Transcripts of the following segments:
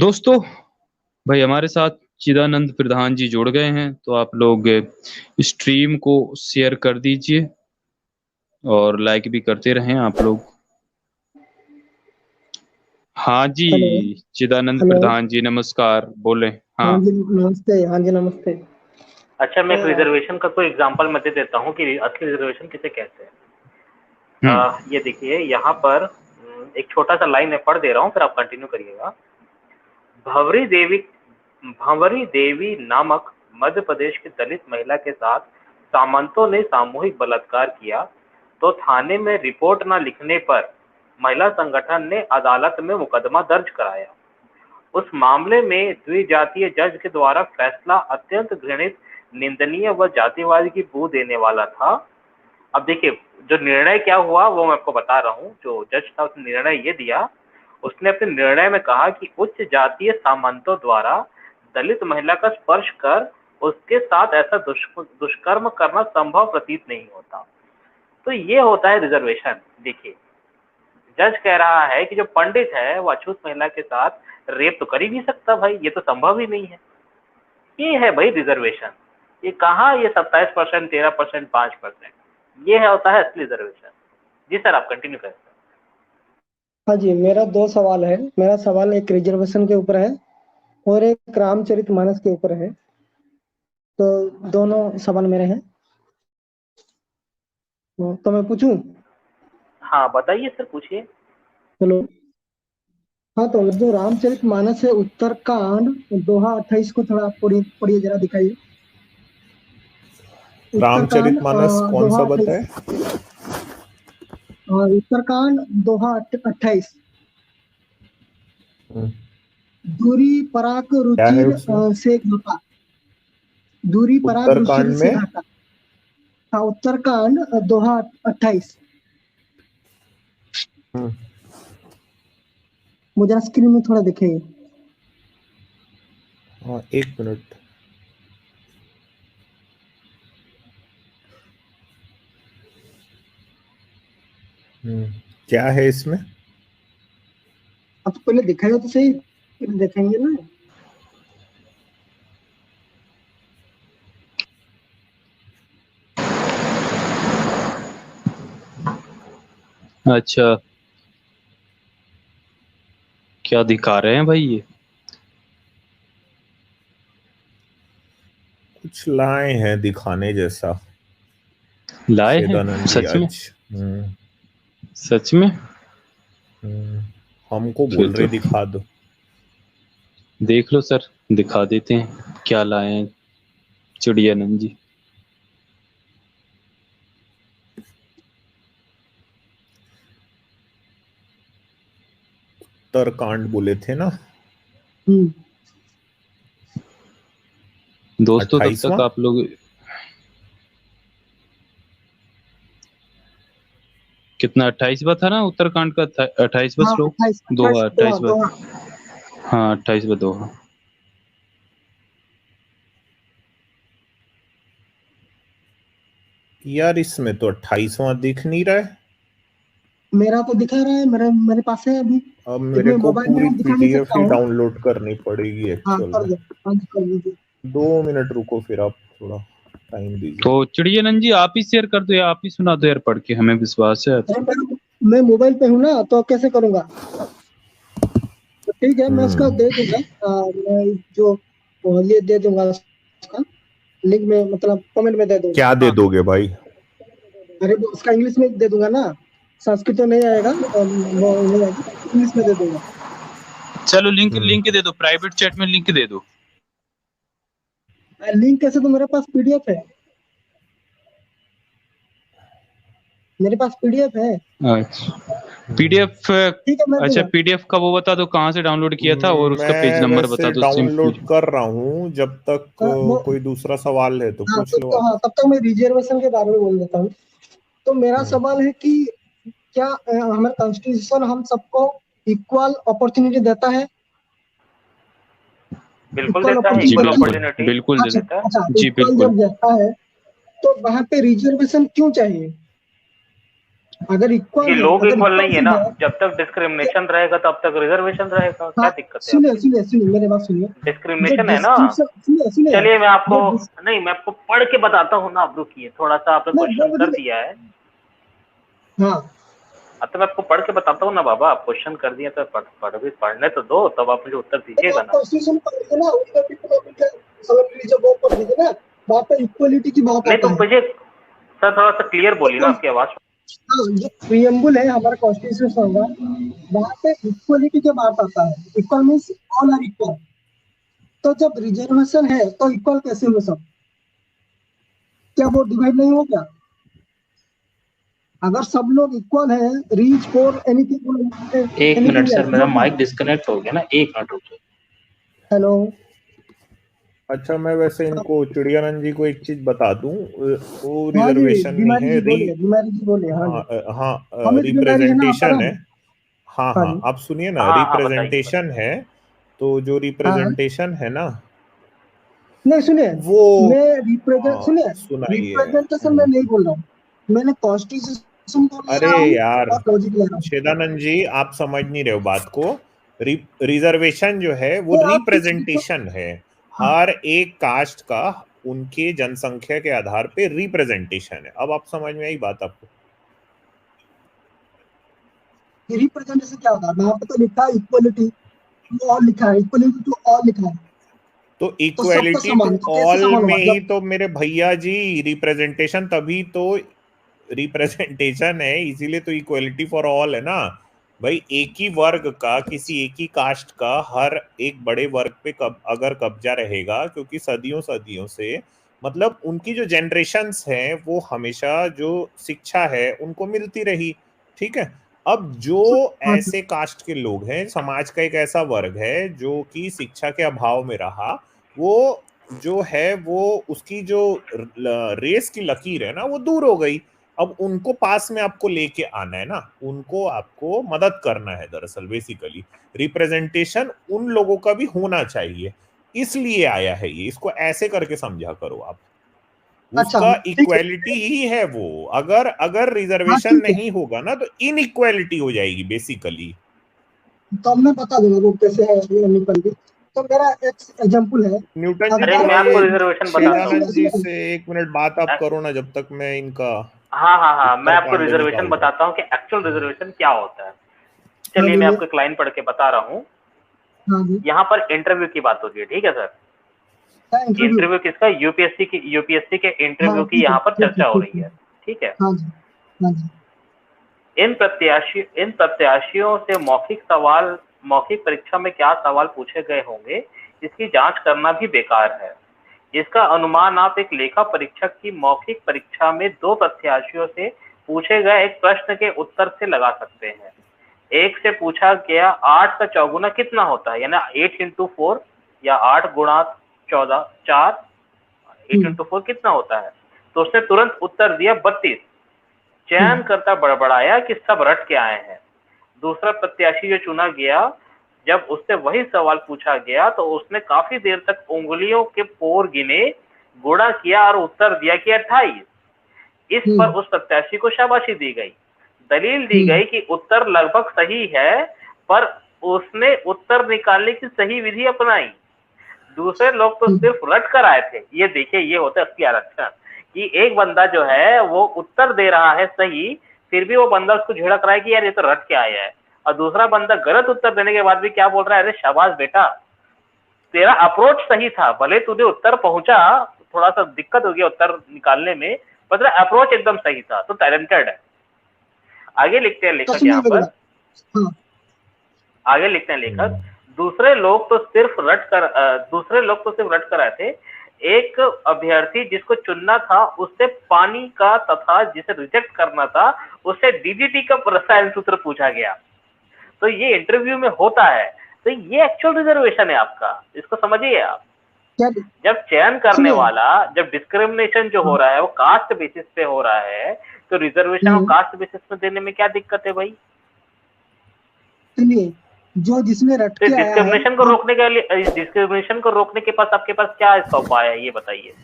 दोस्तों, भाई हमारे साथ चिदानंद प्रधान जी जुड़ गए हैं, तो आप लोग स्ट्रीम को शेयर कर दीजिए और लाइक भी करते रहें आप लोग। हाँ जी, हेलो। चिदानंद हेलो। प्रधान जी नमस्कार, बोले। हाँ हाँ। जी नमस्ते। हाँ जी नमस्ते। अच्छा, मैं एक रिजर्वेशन का कोई एग्जांपल मैं दे देता हूँ कि असली रिजर्वेशन किसे कहते हैं। हम्म। ये देखिए यहाँ पर एक छोटा सा लाइन मैं पढ़ दे रहा हूँ, फिर आप कंटिन्यू करिएगा। भंवरी देवी भंवरी देवी नामक मध्य प्रदेश की दलित महिला के साथ सामंतों ने सामूहिक बलात्कार किया, तो थाने में रिपोर्ट न लिखने पर महिला संगठन ने अदालत में मुकदमा दर्ज कराया। उस मामले में द्विजातीय जज के द्वारा फैसला अत्यंत घृणित, निंदनीय व जातिवाद की बू देने वाला था। अब देखिए, जो निर्णय क्या हुआ वो मैं आपको बता रहा हूँ। जो जज था उसने निर्णय ये दिया, उसने अपने निर्णय में कहा कि उच्च जातीय सामंतों द्वारा दलित महिला का स्पर्श कर उसके साथ ऐसा दुष्कर्म करना संभव प्रतीत नहीं होता। तो ये होता है रिजर्वेशन। देखिए, जज कह रहा है कि जो पंडित है वो अछूत महिला के साथ रेप तो कर ही नहीं सकता भाई, ये तो संभव ही नहीं है। ये है भाई रिजर्वेशन। ये कहाँ, ये 27%, 13%, 5%, ये है होता है असली रिजर्वेशन। जी सर, आप कंटिन्यू करें सर। हाँ जी, मेरा दो सवाल है। मेरा सवाल एक रिजर्वेशन के ऊपर है और एक रामचरितमानस के ऊपर है। तो दोनों सवाल मेरे हैं। तो मैं पूछूं? हाँ बताइए सर, पूछिए। हेलो। हाँ, तो जो रामचरितमानस है उत्तरकांड दोहा 28 को थोड़ा पढ़िए पढ़िए जरा दिखाइए। उत्तरकांड रामचरितमानस कौन दोहा सा 28। बताए? उत्तरकांड दोहा 28। हम्म, दूरी पराक क्या है रुचिर उसमें? से घाटा। दूरी पराग रुचिर उत्तरकांड से में घाटा। हाँ, उत्तरकांड दोहा 28। हम्म, मुझे स्क्रीन में थोड़ा दिखाइए। हाँ, एक मिनट। क्या है इसमें? आप तो पहले दिखाइए तो सही, फिर देखेंगे ना। अच्छा, क्या दिखा रहे हैं भाई ये? कुछ लाए हैं दिखाने जैसा लाए हैं? छेदानंद जी सच में? आज। हम्म, सच में? हम्म, हमको फिर बोल तो रहे दिखा दो। देख लो सर, दिखा देते हैं क्या लाए हैं चिड़ियानंद जी। उत्तरकांड बोले थे ना? हम्म। दोस्तों तब तक 28वां। आप लोग कितना 28वां था ना उत्तरकांड का? 28वां हाँ, श्लोक। 28 28 दोहा दोहा 28वां। दोहा। हाँ, 28वां दोहा। यार इसमें तो 28वां दिख नहीं रहा है। मेरा तो दिखा रहा है, मेरे मेरे पास है अभी। अब लेकिन मेरे मैं को मोबाइल में पूरी हूँ, दिखा नहीं पीडीएफ सकता ही हूँ। डाउनलोड करनी पड़ेगी हाँ, एक्चुअल कर में। दो। हाँ जी, कर दीजिए। 2 मिनट रुको, फिर आप थोड़ा टाइम तो दीजिए। चिड़ियानंद जी आप ही शेयर कर दो या आप ही सुना दो यार, पढ़ के हमें विश्वास है। अरे मैं मोबाइल पे हूँ ना, तो कैसे करूंगा? तो ठीक है, मैं उसका हम्म, दे दूंगा। मैं जो ये दे दूंगा उसका लिंक में, मतलब कमेंट में दे दूंगा। क्या दे हाँ। दोगे भाई? अरे वो उसका इंग्लिश में दे दूंगा ना। संस्कृत तो नहीं आएगा, वो नहीं आएगा, इंग्लिश में दे दूंगा। चलो लिंक हम्म, लिंक दे दो, प्राइवेट चैट में लिंक दे दो। लिंक कैसे? तो मेरे पास पीडीएफ है। मेरे पास पीडीएफ है। अच्छा, हम्म। पीडीएफ। ठीक है, मैं अच्छा, दूंगा। पीडीएफ का वो बता दो कहाँ से डाउनलोड किया था और उसका पेज मैं नंबर बता वैसे दो, डाउनलोड सिंपल। कर रहा हूँ। जब तक वो कोई दूसरा सवाल है तो हाँ, पूछ लो आप। हाँ, तब तक मैं रिजर्वेशन के बारे में बोल देता हूँ। तो मेरा हम्म, सवाल है कि क्या हमारा कॉन्स्टिट्यूशन हम सबको इक्वल अपॉर्चुनिटी देता है? बिल्कुल इक्वल देता है, जी इक्वल अपॉर्चुनिटी बिल्कुल, अपॉर्चुनिटी। बिल्कुल अच्छा। देता है। अच्छा, जी इक्वल बिल्कुल। जब देता है तो वहां पे रिजर्वेशन क्यों चाहिए? अगर इक्वल ये है, लोग अगर इक्वल इक्वल नहीं है सीट ना, है, जब तक डिस्क्रिमिनेशन रहेगा तब तक रिजर्वेशन रहेगा, क्या हाँ दिक्कत है सुनिए आपकी? सुनिए सुनिए मेरे बात सुनिए। जो डिस्क्रिमिनेशन है ना। सुनिए सुनिए चलिए मैं आपको, जो नहीं मैं आपको पढ़ के बताता हूँ ना, आप रुकिए थोड़ा सा, आपने नहीं क्वेश्चन कर वो दिया है। हाँ अब तो मैं आपको पढ़ के बताता हूँ ना बाबा, आप क्वेश्चन कर दिए तो पढ़ने तो दो, तब आप मुझे उत्तर तो दीजिएगा आप ना। कॉन्स्टिट्यूशन पढ़ लीजिए ना, उसका रिलीजन वो पढ़ लीजिए ना, वहाँ पे इक्वलिटी की बात नहीं तो आता है। मुझे सर थोड़ा सा क्लियर बोलिए ना, आपकी आवाज। हाँ, जो प्रियम्बुल है हमारा कॉन्स्टिट्यूशन का, वहाँ पे इक्वलिटी की बात आता है। Equal means all are equal. तो जब रिजर्वेशन है तो इक्वल कैसे हुए सब? क्या वो डिवाइड नहीं हो गया? अगर सब लोग इक्वल है, रीच फॉर एनीथिंग एक मिनट एनीथिंग सर, एल्स, मेरा व्हाट माइक दैट? डिस्कनेक्ट हो गया ना, एक मिनट रुकिए। हेलो। अच्छा, मैं वैसे इनको चिड़ियानंद जी को एक चीज बता दूं, वो हाँ जी, रिजर्वेशन नहीं बीमारी है, जी बोलिए, बीमारी जी बोलिए। हाँ जी, हाँ हाँ हम एक बीमारी है ना, आप पढ़ा रिप्रेजेंटेशन है। है। हाँ हाँ हाँ, जी, आप सुनिए ना, हाँ हाँ बताइए रिप्रेजेंटेशन बताइए। है। तो जो हाँ रिप्रेजेंटेशन है ना, नहीं सुनिए, वो मैं रिप्रेजेंट सुनिए, सुनाइए। रिप्रेजेंटेशन में नहीं बोल रहा हूँ, मैंने कॉन्स्टिट्यूशन को ले अरे रहा हूँ यार और लॉजिक ले रहा हूँ। छेदानंद जी, आप समझ नहीं रहे हो बात को। रिजर्वेशन जो है वो आप कुछ रिप्रेजेंटेशन है। हर एक कास्ट का उनके जनसंख्या के आधार पे रिप्रेजेंटेशन है। अब आप समझ में आई बात आपको? रिप्रेजेंटेशन क्या होता है? वहाँ पे तो लिखा है इक्वलिटी टू ऑल, लिखा है इक्वलिटी टू ऑल, लिखा है तो तो सबका इक्वलिटी टू समान, तो कैसे ऑल समान में हुआ ही जब? तो मेरे भैया जी रिप्रेजेंटेशन, तभी तो रिप्रेजेंटेशन है, इसीलिए तो इक्वलिटी फॉर ऑल है ना भाई। एक ही वर्ग का, किसी एक ही कास्ट का हर एक बड़े वर्ग पे अगर कब्जा रहेगा, क्योंकि सदियों सदियों से, मतलब उनकी जो जनरेशन्स हैं वो हमेशा जो शिक्षा है उनको मिलती रही। ठीक है। अब जो हाँ सर। ऐसे कास्ट के लोग हैं, समाज का एक ऐसा वर्ग है जो कि शिक्षा के अभाव में रहा, वो जो है वो उसकी जो रेस की लकीर है ना वो दूर हो गई। अब उनको पास में आपको लेके आना है ना, उनको आपको मदद करना है। दरअसल बेसिकली रिप्रेजेंटेशन उन लोगों का भी होना चाहिए, इसलिए आया है ये। इसको ऐसे करके समझा करो आप, अच्छा उसका ठीक है। इक्वालिटी ही है वो। अगर अगर हाँ रिजर्वेशन ठीक है, नहीं होगा ना तो इनइक्वालिटी हो जाएगी बेसिकली। तो अब मैं बता दूंगा वो कैसे है ये निकल के। तो मेरा एक एग्जांपल है। न्यूटन जी, अरे अगर मैं थोड़ा ये आपको रिजर्वेशन बताता हूँ। छेदानंद जी सुनिए, से एक मिनट बात आप करो ना, जब तक मैं इनका हाँ हाँ हाँ, मैं आपको उत्तरकांड रिजर्वेशन निकालता हूँ। बताता हूँ कि एक्चुअल रिजर्वेशन क्या होता है। हाँ चलिए मैं बोलिए। आपको एक लाइन पढ़ के बता रहा हूँ। हाँ जी, यहाँ पर इंटरव्यू की बात होती है, ठीक है सर। क्या इंटरव्यू? इंटरव्यू किसका? यूपीएससी के इंटरव्यू हाँ की ठीक है यहाँ पर ठीक है चर्चा हो ठीक रही है। है। ठीक है। हाँ जी, हाँ जी। इन प्रत्याशियों से मौखिक परीक्षा में क्या सवाल पूछे गए होंगे, इसकी जांच करना भी बेकार है। इसका अनुमान आप एक लेखा परीक्षक की मौखिक परीक्षा में दो प्रत्याशियों से पूछे गए एक प्रश्न के उत्तर से लगा सकते हैं। एक से पूछा गया 8 का चौगुना कितना होता है, यानी 8 इंटू 4 या 8 गुणा 14 4, 8 इंटू 4 कितना होता है? तो उसने तुरंत उत्तर दिया 32। चयन करता बड़बड़ाया कि सब रट के आए हैं। दूसरा प्रत्याशी जो चुना गया, जब उससे वही सवाल पूछा गया तो उसने काफी देर तक उंगलियों के पोर गिने, गुणा किया और उत्तर दिया कि 28। इस पर उस प्रत्याशी को शाबाशी दी गई। दलील दी गई कि उत्तर लगभग सही है, पर उसने उत्तर निकालने की सही विधि अपनाई। दूसरे लोग तो सिर्फ रट कर आए थे। ये देखिए, ये होता है असली आरक्षण, कि एक बंदा जो है वो उत्तर दे रहा है सही, फिर भी वो बंदा उसको झिड़क रहा है कि यार ये तो रट के आया है। और दूसरा बंदा गलत उत्तर देने के बाद भी क्या बोल रहा है, अरे शाबाश बेटा, तेरा अप्रोच सही था, भले तुझे उत्तर पहुंचा, थोड़ा सा दिक्कत हो गया उत्तर निकालने में, पर तेरा अप्रोच एकदम सही था, तो टैलेंटेड है। आगे लिखते हैं तो लेखक सुनिए यहाँ मेरी पर, बात। हाँ आगे लिखते हैं लेखक, दूसरे लोग तो सिर्फ रट कर आए थे। एक अभ्यर्थी जिसको चुनना था उससे पानी का तथा जिसे रिजेक्ट करना था उससे डीडीटी का रसायन सूत्र पूछा गया। तो ये इंटरव्यू में होता है। तो ये एक्चुअल रिजर्वेशन है आपका, इसको समझिए आप। क्या? जब चयन करने सुनिए। वाला, जब डिस्क्रिमिनेशन जो हो रहा है वो कास्ट बेसिस पे हो रहा है, तो रिजर्वेशन और कास्ट बेसिस पे देने में क्या दिक्कत है भाई? सुनिए, जो जिसमें रट तो के आया है वो, डिस्क्रिमिनेशन को रोकने के पास आपके पास क्या इसका उपाय है, ये बताइए।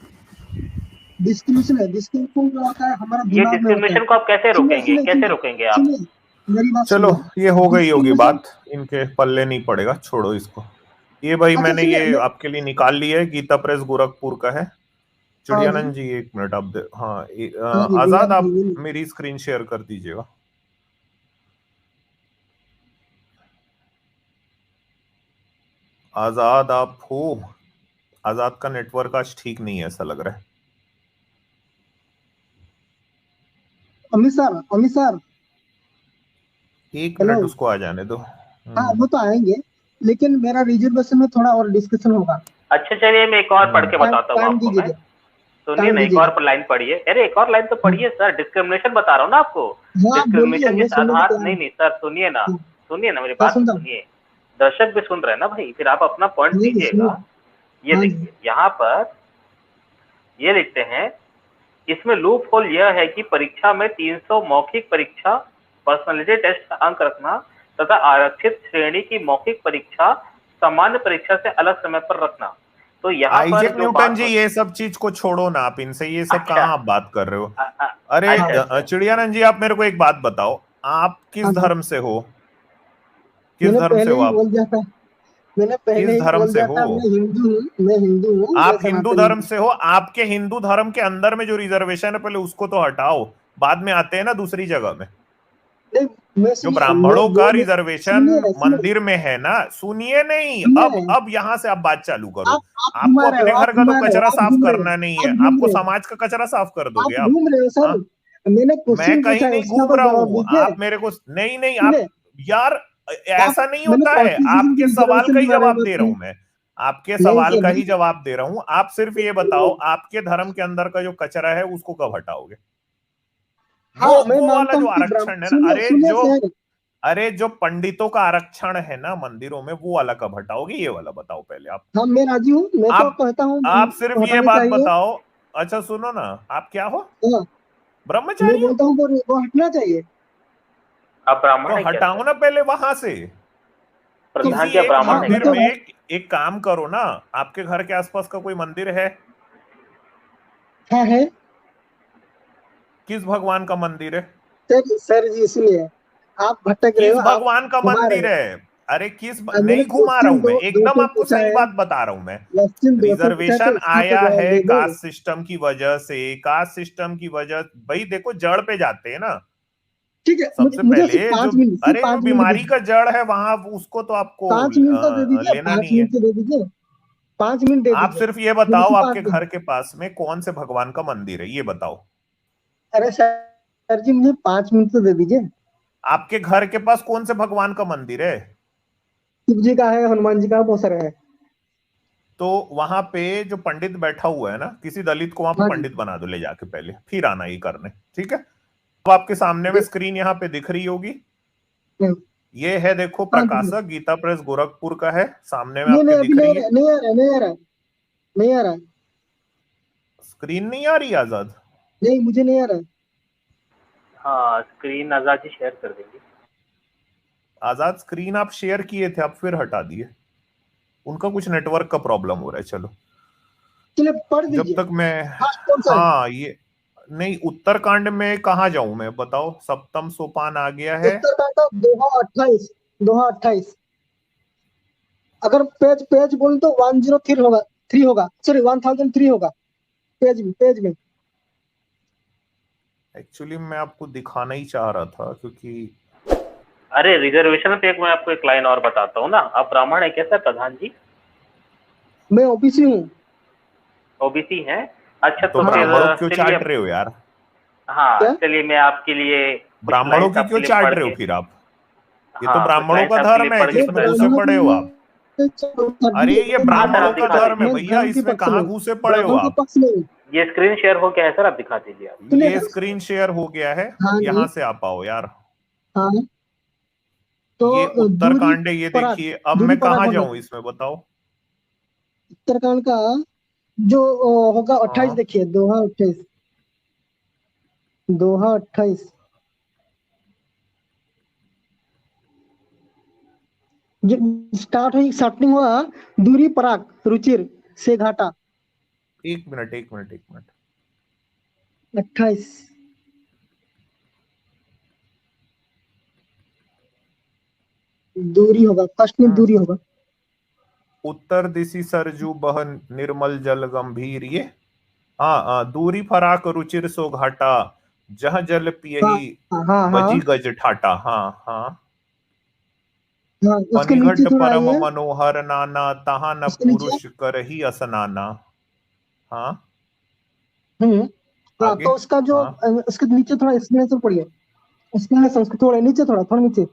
डिस्क्रिमिनेशन है, डिस्क्रिमिनेशन जो होता है हमारा ये दिमाग में होता है। डिस्क्रिमिनेशन को आप कैसे रोकेंगे, सुनिए, कैसे सुनिए, रोकेंगे आप? सुनिए, मेरी बात चलो सुनिए। ये हो गई होगी डिस्क्रिमिनेशन, बात, इनके पल्ले नहीं पड़ेगा, छोड़ो इसको। ये भाई अच्छा मैंने सुनिए, ये आपके लिए निकाल लिया है, गीता प्रेस गोरखपुर का है। हाँ जी, चिड़ियानंद जी एक मिनट आप हाँ हाँ जी, आजाद आप बोलिए। मेरी स्क्रीन शेयर कर दीजिएगा। आजाद आप हो? आजाद का नेटवर्क आज ठीक नहीं है ऐसा लग रहा है। अमित सर, एक हेलो। मिनट उसको आ जाने दो। हाँ, वो तो आएंगे, लेकिन मेरा रिजर्वेशन में थोड़ा और डिस्कशन होगा। अच्छा चलिए मैं एक और पढ़ के बताता हूँ टाइम आपको। मैं दीजिएगा, सुनिए टाइम ना, एक दीजिएगा। और लाइन पढ़िए। अरे एक और लाइन तो पढ़िए सर, डिस्क्रिमिनेशन बता रहा हूँ ना आपको। हाँ, बोलिए, डिस्क्रिमिनेशन के मैं सुनने को आधार, तैयार हूँ। नहीं सर सुनिए ना, हाँ, सुनिए ना मेरी मैं बात तो सुनता हूँ। सुनिए। दर्शक भी सुन रहे हैं ना भाई, फिर आप अपना पॉइंट जी जी, सुनिए। दीजिएगा। ये हाँ जी, देखिए यहाँ पर ये लिखते हैं, इसमें लूप होल यह है कि परीक्षा में 300 मौखिक परीक्षा पर्सनालिटी टेस्ट का अंक रखना तथा आरक्षित श्रेणी की मौखिक परीक्षा सामान्य परीक्षा से अलग समय पर रखना। तो यहाँ पर आइजैक जो न्यूटन बात जी ये सब चीज को छोड़ो ना, आप इनसे ये सब अच्छा कहाँ आप बात कर रहे हो? अ- अ- अरे अच्छा अच्छा चिड़ियानंद जी आप मेरे को एक बात बताओ, आप किस हाँ जी, धर्म से हो? किस मैंने धर्म से पहले हो ही आप? बोल दिया था, मैंने पहले किस ही धर्म बोल से दिया हो? था, मैं हिंदू हूँ, मैं आप हिंदू सनातनी धर्म हूँ। से हो। आपके हिंदू धर्म के अंदर में जो रिजर्वेशन है पहले उसको तो हटाओ, बाद में आते हैं ना दूसरी जगह में। नहीं, मैं जो सुनिए, मैं ब्राह्मणों का बोल, रिजर्वेशन सुनिए सुनिए मंदिर में है ना, सुनिए नहीं, सुनिए, अब यहां से आप बात चालू करो। आप आपको घुमा रहे हो, अपने घर आप का तो घुमा रहे हो, कचरा आप साफ घूम रहे हो, करना नहीं है, आप घूम आपको रहे हो, समाज का कचरा साफ कर दोगे आप आप? घूम रहे हो सर। हाँ? मैंने मैं क्वेश्चन कहीं पूछा है, नहीं उसका घूम तो रहा जवाब हूं, दीजिए। आप मेरे को नहीं नहीं आप सुनिए, यार, आप, ऐसा नहीं मैंने होता है। कॉन्स्टिट्यूशन की आपके सवाल रिजर्वेशन का के ही बारे में जवाब बात दे रहा की। हूं मैं, आपके नहीं सवाल सर, का नहीं ही जवाब दे रहा हूं। आप सिर्फ ये बताओ, नहीं। आपके धर्म के अंदर का जो कचरा है उसको कब हटाओगे? वो हाँ, मैं वो वाला मानता जो हूँ कि ब्राह्मण, आरक्षण है ना, सुनिए सुनिए सर, अरे जो पंडितों का आरक्षण है ना मंदिरों में, वो वाला कब हटाओगे? ये वाला बताओ पहले आप। हाँ मैं राजी हूँ, मैं तो आप कहता हूँ आप सिर्फ ये हटाने बात चाहिए। बताओ। अच्छा सुनो ना, आप क्या हो? हाँ, मैं ब्रह्मचारी हो? बोलता हूँ वो हटना चाहिए। आप ब्राह्मण तो है क्या हटाओ सर? ना पहले वहां से। तो प्रधान किसी जी आप एक ब्राह्मण हाँ, है मंदिर क्या? हटो में, भाई। एक काम करो ना, आपके घर के आसपास का कोई मंदिर है? हाँ है। किस भगवान का मंदिर है? सर जी सुनिए, आप भटक रहे किस हो, आप भगवान का घुमा रहे मंदिर हो। है? अरे मैंने नहीं घुमा रहा क्वेश्चन हूं मैं, दो एकदम सौ आपको पूछा सही है, बात बता रहा हूं मैं। क्वेश्चन 200 पूछा है, तो रिजर्वेशन उसका तो आया जवाब है दे दो। कास्ट सिस्टम की वजह से, कास्ट सिस्टम की वजह, भाई देखो जड़ पे जाते हैं ना ठीक है, सबसे मुझे पहले। सिर्फ जो 5 मिनट, सिर्फ अरे जो 5 मिनट बीमारी दीजिए। का जड़ है वहां, उसको तो आपको 5 मिनट तो दे दीजिए, लेना पाँच नहीं है। मिनट तो दे दीजिए, 5 मिनट दे आप दीजिए, सिर्फ ये फिर बताओ, उसी आपके बात पे। घर के पास में कौन से भगवान का मंदिर है, ये बताओ। अरे सर जी, मुझे 5 मिनट तो दे दीजिए। आपके घर के पास कौन से भगवान का मंदिर है? शिव जी का है, हनुमान जी का, बहुत सारे है। तो वहां पे जो पंडित बैठा हुआ है ना, किसी दलित को वहां पे हाँ जी, पंडित बना दो ले जाके, पहले फिर आना ये करने, ठीक है? अब आपके सामने में स्क्रीन यहाँ पे दिख रही होगी। हाँ ये है देखो, हाँ, दीजिए। प्रकाशक गीता प्रेस गोरखपुर का है, सामने में नहीं आपके नहीं, अभी दिख नहीं रही आ है। रहा, नहीं आ रहा, नहीं आ रहा, नहीं आ रहा, स्क्रीन नहीं आ रही आजाद? नहीं मुझे नहीं आ रहा। हाँ स्क्रीन आजाद जी शेयर कर देंगे। आजाद स्क्रीन आप शेयर किए थे, आप फिर हटा दिए। उनका कुछ नेटवर्क का प्रॉब्लम हो रहा है। चलो चलिए पढ़ जब दीजिए। तक मैं, हाँ, कौन सा है? हाँ ये नहीं, उत्तरकांड में कहा जाऊं मैं, बताओ? सप्तम सोपान आ गया है। उत्तरकांड का 228, 228। अगर पेज पेज बोल तो 103 होगा, 3 होगा, सॉरी 1003 होगा, पेज में। एक्चुअली मैं आपको दिखाना ही चाह रहा था क्योंकि अरे रिजर्वेशन पे मैं आपको एक लाइन और बताता हूँ ना। आप ब्राह्मण है क्या सर प्रधान जी? मैं ओबीसी हूँ। ओबीसी हैं? अच्छा तो तो हाँ। फिर ब्राह्मणों क्यों चलिए, चाट रहे हो यार? हाँ क्या? चलिए मैं आपके लिए कुछ ब्राह्मणों लाइन्स की आपके क्यों लिए चाट पढ़ रहे हो के, फिर आप? ये तो हाँ कुछ ब्राह्मणों का लाइन्स आपके लिए धर्म है, पढ़ के ये किसमें सुनाता घुसे हूँ। पड़े हो आप? अरे ये हाँ सर ब्राह्मणों आप का दिखा धर्म है दीजिए। मैं भैया, धर्म के इसमें पक्ष में कहाँ हूँ, घुसे पड़े हो ब्राह्मण के आप? पक्ष में हूँ। ये स्क्रीन शेयर हो गया है सर, आप दिखा दीजिए आप। ये सुनिएगा। स्क्रीन शेयर हो गया है, हाँ जी। यहां से आप आओ यार। हाँ, तो ये दूरी उत्तरकांड है, ये पराग, देखिए। अब दूरी मैं पराग कहाँ होना। जाऊं इसमें, बताओ? उत्तराखंड का जो होगा 28, हाँ देखिए, दोहा 28, दोहा 28, जो स्टार्ट हुई, स्टार्टिंग हुआ, दूरी पराग रुचिर से घाटा। एक मिनट एक मिनट एक मिनट, 28 दूरी होगा, फर्स्ट में दूरी होगा। उत्तर दिशि सरजू बह निर्मल जल गंभीर, ये हाँ दूरी फराक रुचिर सो घाटा, जह जल हाँ पियही हाँ हाँ बजी गज ठाटा। हाँ हाँ। हाँ, उसके नीचे पनिघट थोड़ा परम ये, मनोहर नाना, तहा न उसके नीचे। पुरुष करही असनाना। हाँ हम्म। हाँ, आगे। तो उसका जो हाँ उसके नीचे थोड़ा एक्सप्लेनेशन पढ़िए, एक्सप्लेनेशन उसके थोड़ा नीचे, थोड़ा नीचे,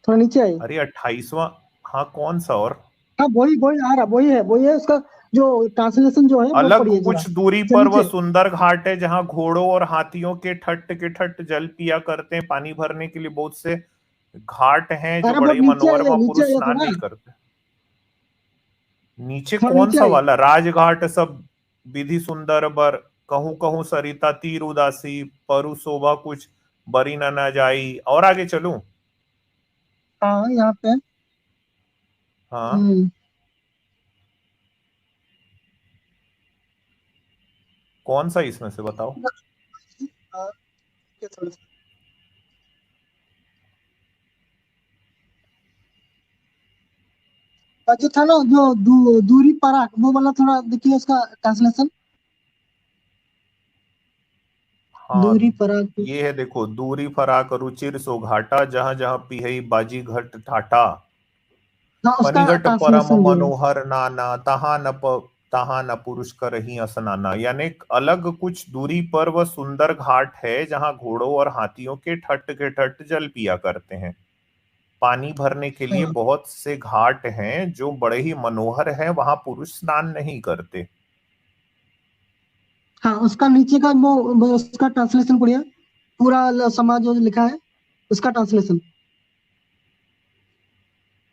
थोड़ा नीचे आइए। अरे 28वां, हाँ कौन सा और? हाँ वही वही आ रहा, वही है उसका जो ट्रांसलेशन जो है वो अलग पढ़िए जरा कुछ दूरी से पर वह नीचे। सुंदर घाट है, जहां घोड़ों और हाथियों के ठट के ठट जल पिया करते हैं। पानी भरने के लिए बहुत से घाट हैं जो अरे बड़े बहुत ही मनोहर, वहां नीचे पुरुष आइए स्नान थोड़ा, नहीं करते। नीचे थोड़ा कौन नीचे सा आइए। वाला? राजघाट सब विधि सुंदर बर, कहूं कहूं सरिता तीर उदासी, परु शोभा कुछ बरी न जाई। और आगे चलूं? हाँ यहाँ पे। हाँ हम्म। कौन सा इसमें से बताओ? हाँ, ये थोड़ा सा। और जो था ना जो दूरी पराग, वो वाला थोड़ा देखिए उसका ट्रांसलेशन। दूरी हाँ पराग। ये है, देखो, दूरी फराक रुचिर सो घाटा, जहां जहां पिहई बाजी घट ठाटा। हाँ, उसका पनिघट परम ट्रांसलेशन जो है। मनोहर नाना, तहा न पुरुष करही असनाना। यानी अलग कुछ दूरी पर वह सुंदर घाट है, जहां घोड़ों और हाथियों के ठट जल पिया करते हैं। पानी भरने के लिए हाँ बहुत से घाट हैं जो बड़े ही मनोहर हैं, वहां पुरुष स्नान नहीं करते। हाँ, उसका नीचे का वो उसका ट्रांसलेशन पढ़िए, पूरा समाज जो लिखा है उसका ट्रांसलेशन।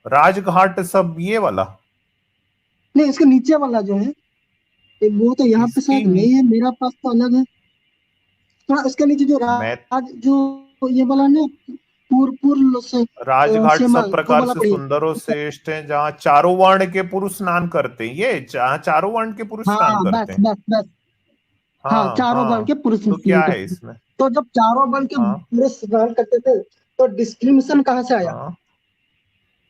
राजघाट सब ये वाला? नहीं, इसके नीचे वाला जो है, वो तो यहाँ पे इसके शायद नहीं है, मेरा पास तो अलग है। थोड़ा इसके नीचे जो मैं राज जो ये वाला ना, पूर्व से राजघाट सेमा सब वो प्रकार वाला से पढ़िए। सुंदर और श्रेष्ठ हैं, जहाँ चारों वर्ण के पुरुष स्नान करते हैं। ये जहाँ चारों वर्ण के पुरुष स्नान हाँ करते बस हैं। बस बस। हाँ, हाँ चारों बन के हाँ। पुरुष तो स्नान क्या है करते थे। इसमें? तो जब चारों बन के हाँ पुरुष स्नान करते थे तो डिस्क्रिमिनेशन कहाँ से आया? हाँ।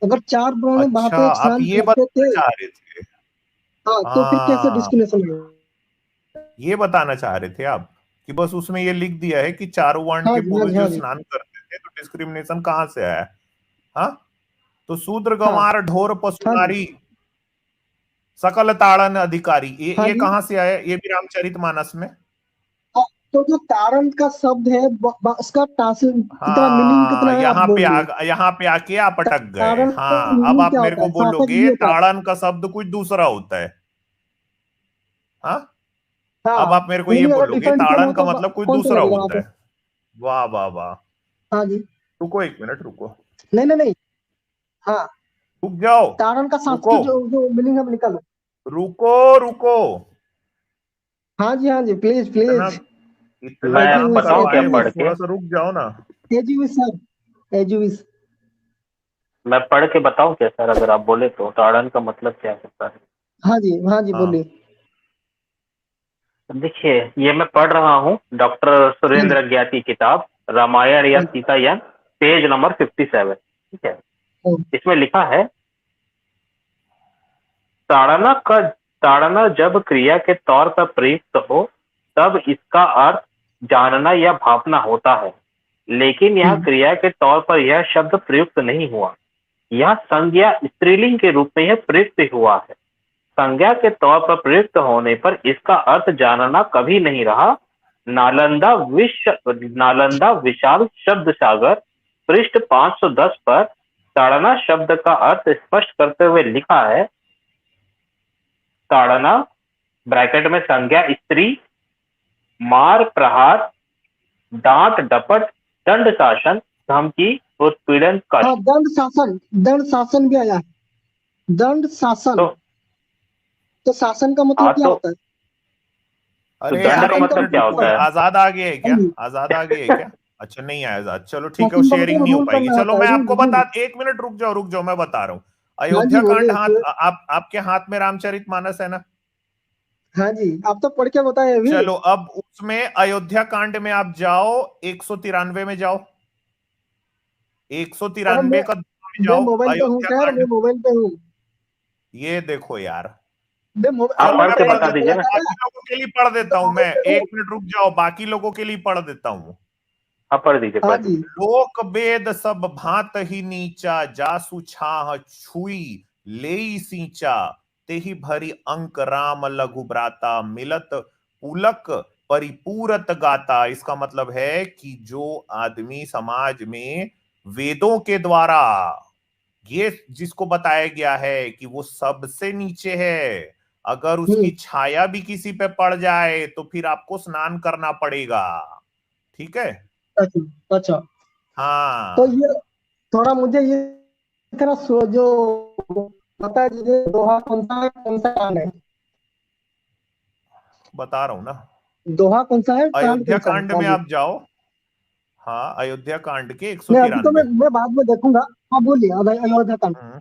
अगर चार वर्ण वहां अच्छा, पे आप स्नान ये करते बताना थे, चाह रहे थे? हाँ, तो फिर कैसे हाँ, डिस्क्रिमिनेशन आया? ये बताना चाह रहे थे आप कि बस उसमें ये लिख दिया है कि चारों वर्ण हाँ के जी हाँ पुरुष जी जो हाँ जी। स्नान करते थे, तो डिस्क्रिमिनेशन कहाँ से आया? हाँ, तो शूद्र हाँ गंवार ढोर पशु हाँ जी नारी सकल ताड़न अधिकारी, हाँ ये जी। कहाँ से आया? ये भी रामचरितमानस में। हाँ, तो जो कारण का शब्द है उसका ट्रांसलेशन कितना, मीनिंग कितना हाँ, है आप बोलिए। यहाँ पे आके आप अटक गए। कारण का हाँ, अब मीनिंग आप क्या मेरे होता को है? शासक जी बोलोगे होता है। ताड़न का शब्द कुछ दूसरा होता है। हाँ, अब हाँ, आप मेरे को ये मीनिंग अगर बोलोगे डिफरेंट डिफरेंट हो ताड़न का तो मतलब कुछ कौन सा दूसरा लगेगा वहां होता पे? है। वाह वाह वाह। हाँ जी। रुको एक मिनट, रुको, नहीं नहीं नहीं। हाँ, रुक जाओ, कारण का रुको, संस्कृत जो मीनिंग है वो निकालो। रुको, रुको। हाँ जी हाँ जी, प्लीज इतना प्लीज। इतना मैं काम बताऊं क्या एजी करवाए, पढ़ विश, के? थोड़ा सा रुक जाओ ना। एजी विश सर, एजी विश। मैं पढ़ के बताऊं क्या सर, अगर आप बोले तो? ताड़न का मतलब क्या होता है? हाँ जी हाँ बोलिए। देखिए, ये मैं पढ़ रहा हूँ डॉक्टर हाँ जी सुरेंद्र ज्ञात की किताब रामायण या हाँ जी। Sitayan, page number 57। ठीक है, हाँ इसमें लिखा है, ताड़ना का ताड़ना जब क्रिया के तौर पर प्रयुक्त हो तब इसका अर्थ जानना या भापना होता है, लेकिन यहाँ क्रिया के तौर पर यह शब्द प्रयुक्त नहीं हुआ। यह संज्ञा स्त्रीलिंग के रूप में यह प्रयुक्त हुआ है। संज्ञा के तौर पर प्रयुक्त होने पर इसका अर्थ जानना कभी नहीं रहा। नालंदा विशाल शब्द सागर पृष्ठ 510 पर ताड़ना शब्द का अर्थ स्पष्ट करते हुए लिखा है, ताड़ना ब्रैकेट में संज्ञा स्त्री, मार प्रहार, डांट डपट, दंड शासन, धमकी, उत्पीड़न, हाँ, कष्ट। दंड शासन भी आया है, दंड शासन। तो तो शासन का मतलब हाँ, क्या होता है? अरे दंड का अरे शासन एक का मतलब मिनट क्या मतलब रुको, क्या होता है? होता आजाद आ गए है है? हाँ क्या? जी। आजाद आ गए है क्या? अच्छा नहीं आया आजाद, चलो ठीक है, वो शासन का शेयरिंग मतलब नहीं हो रूल पाएगी। करना चलो होता है, मैं रूल आपको बता, रूल। एक मिनट रुक जाओ, मैं बता रहा हूँ। हाँ जी अयोध्या कांड बोलिए हाथ, फिर। आपके हाथ में रामचरितमानस है ना? हाँ जी, आप तो पढ़ के बताए अभी। चलो अब उसमें अयोध्या कांड में आप जाओ, 193 में जाओ, और 193 का में मैं जाओ मोबाइल पे हूँ अयोध्या खैर, मैं कांड। मोबाइल पे हूँ। ये देखो यार, आप चलो पढ़ मैं के पढ़ बता देता दीजिए हूँ, ना। बाकी लोगों के लिए पढ़ देता हूँ मैं, मोबाइल पे हूँ। 1 मिनट रुक जाओ, बाकी लोगों के लिए पढ़ देता हूँ। आप पढ़ दीजिए, हाँ पढ़ जी। दीजिए। लोक वेद सब भांत ही नीचा, जासु छाह छुई लेई सींचा, तेहि भरी अंक राम लघु भ्राता, मिलत पुलक परिपूरत गाता। इसका मतलब है कि जो आदमी समाज में वेदों के द्वारा ये जिसको बताया गया है कि वो सबसे नीचे है, अगर उसकी छाया भी किसी पे पड़ जाए तो फिर आपको स्नान करना पड़ेगा। ठीक है। अच्छा अच्छा। तो हाँ, ये थोड़ा मुझे ये थोड़ा जो बता दीजिए, दोहा कौन सा कांड है? बता रहा हूं ना, दोहा कौन सा है, कांड अयोध्या कौन सा है? कांड हाँ में जी। आप जाओ। हाँ, अयोध्या कांड के नहीं, अभी तो 193। मैं बाद में देखूंगा। हाँ बोलिए, अयोध्या कांड। हम्म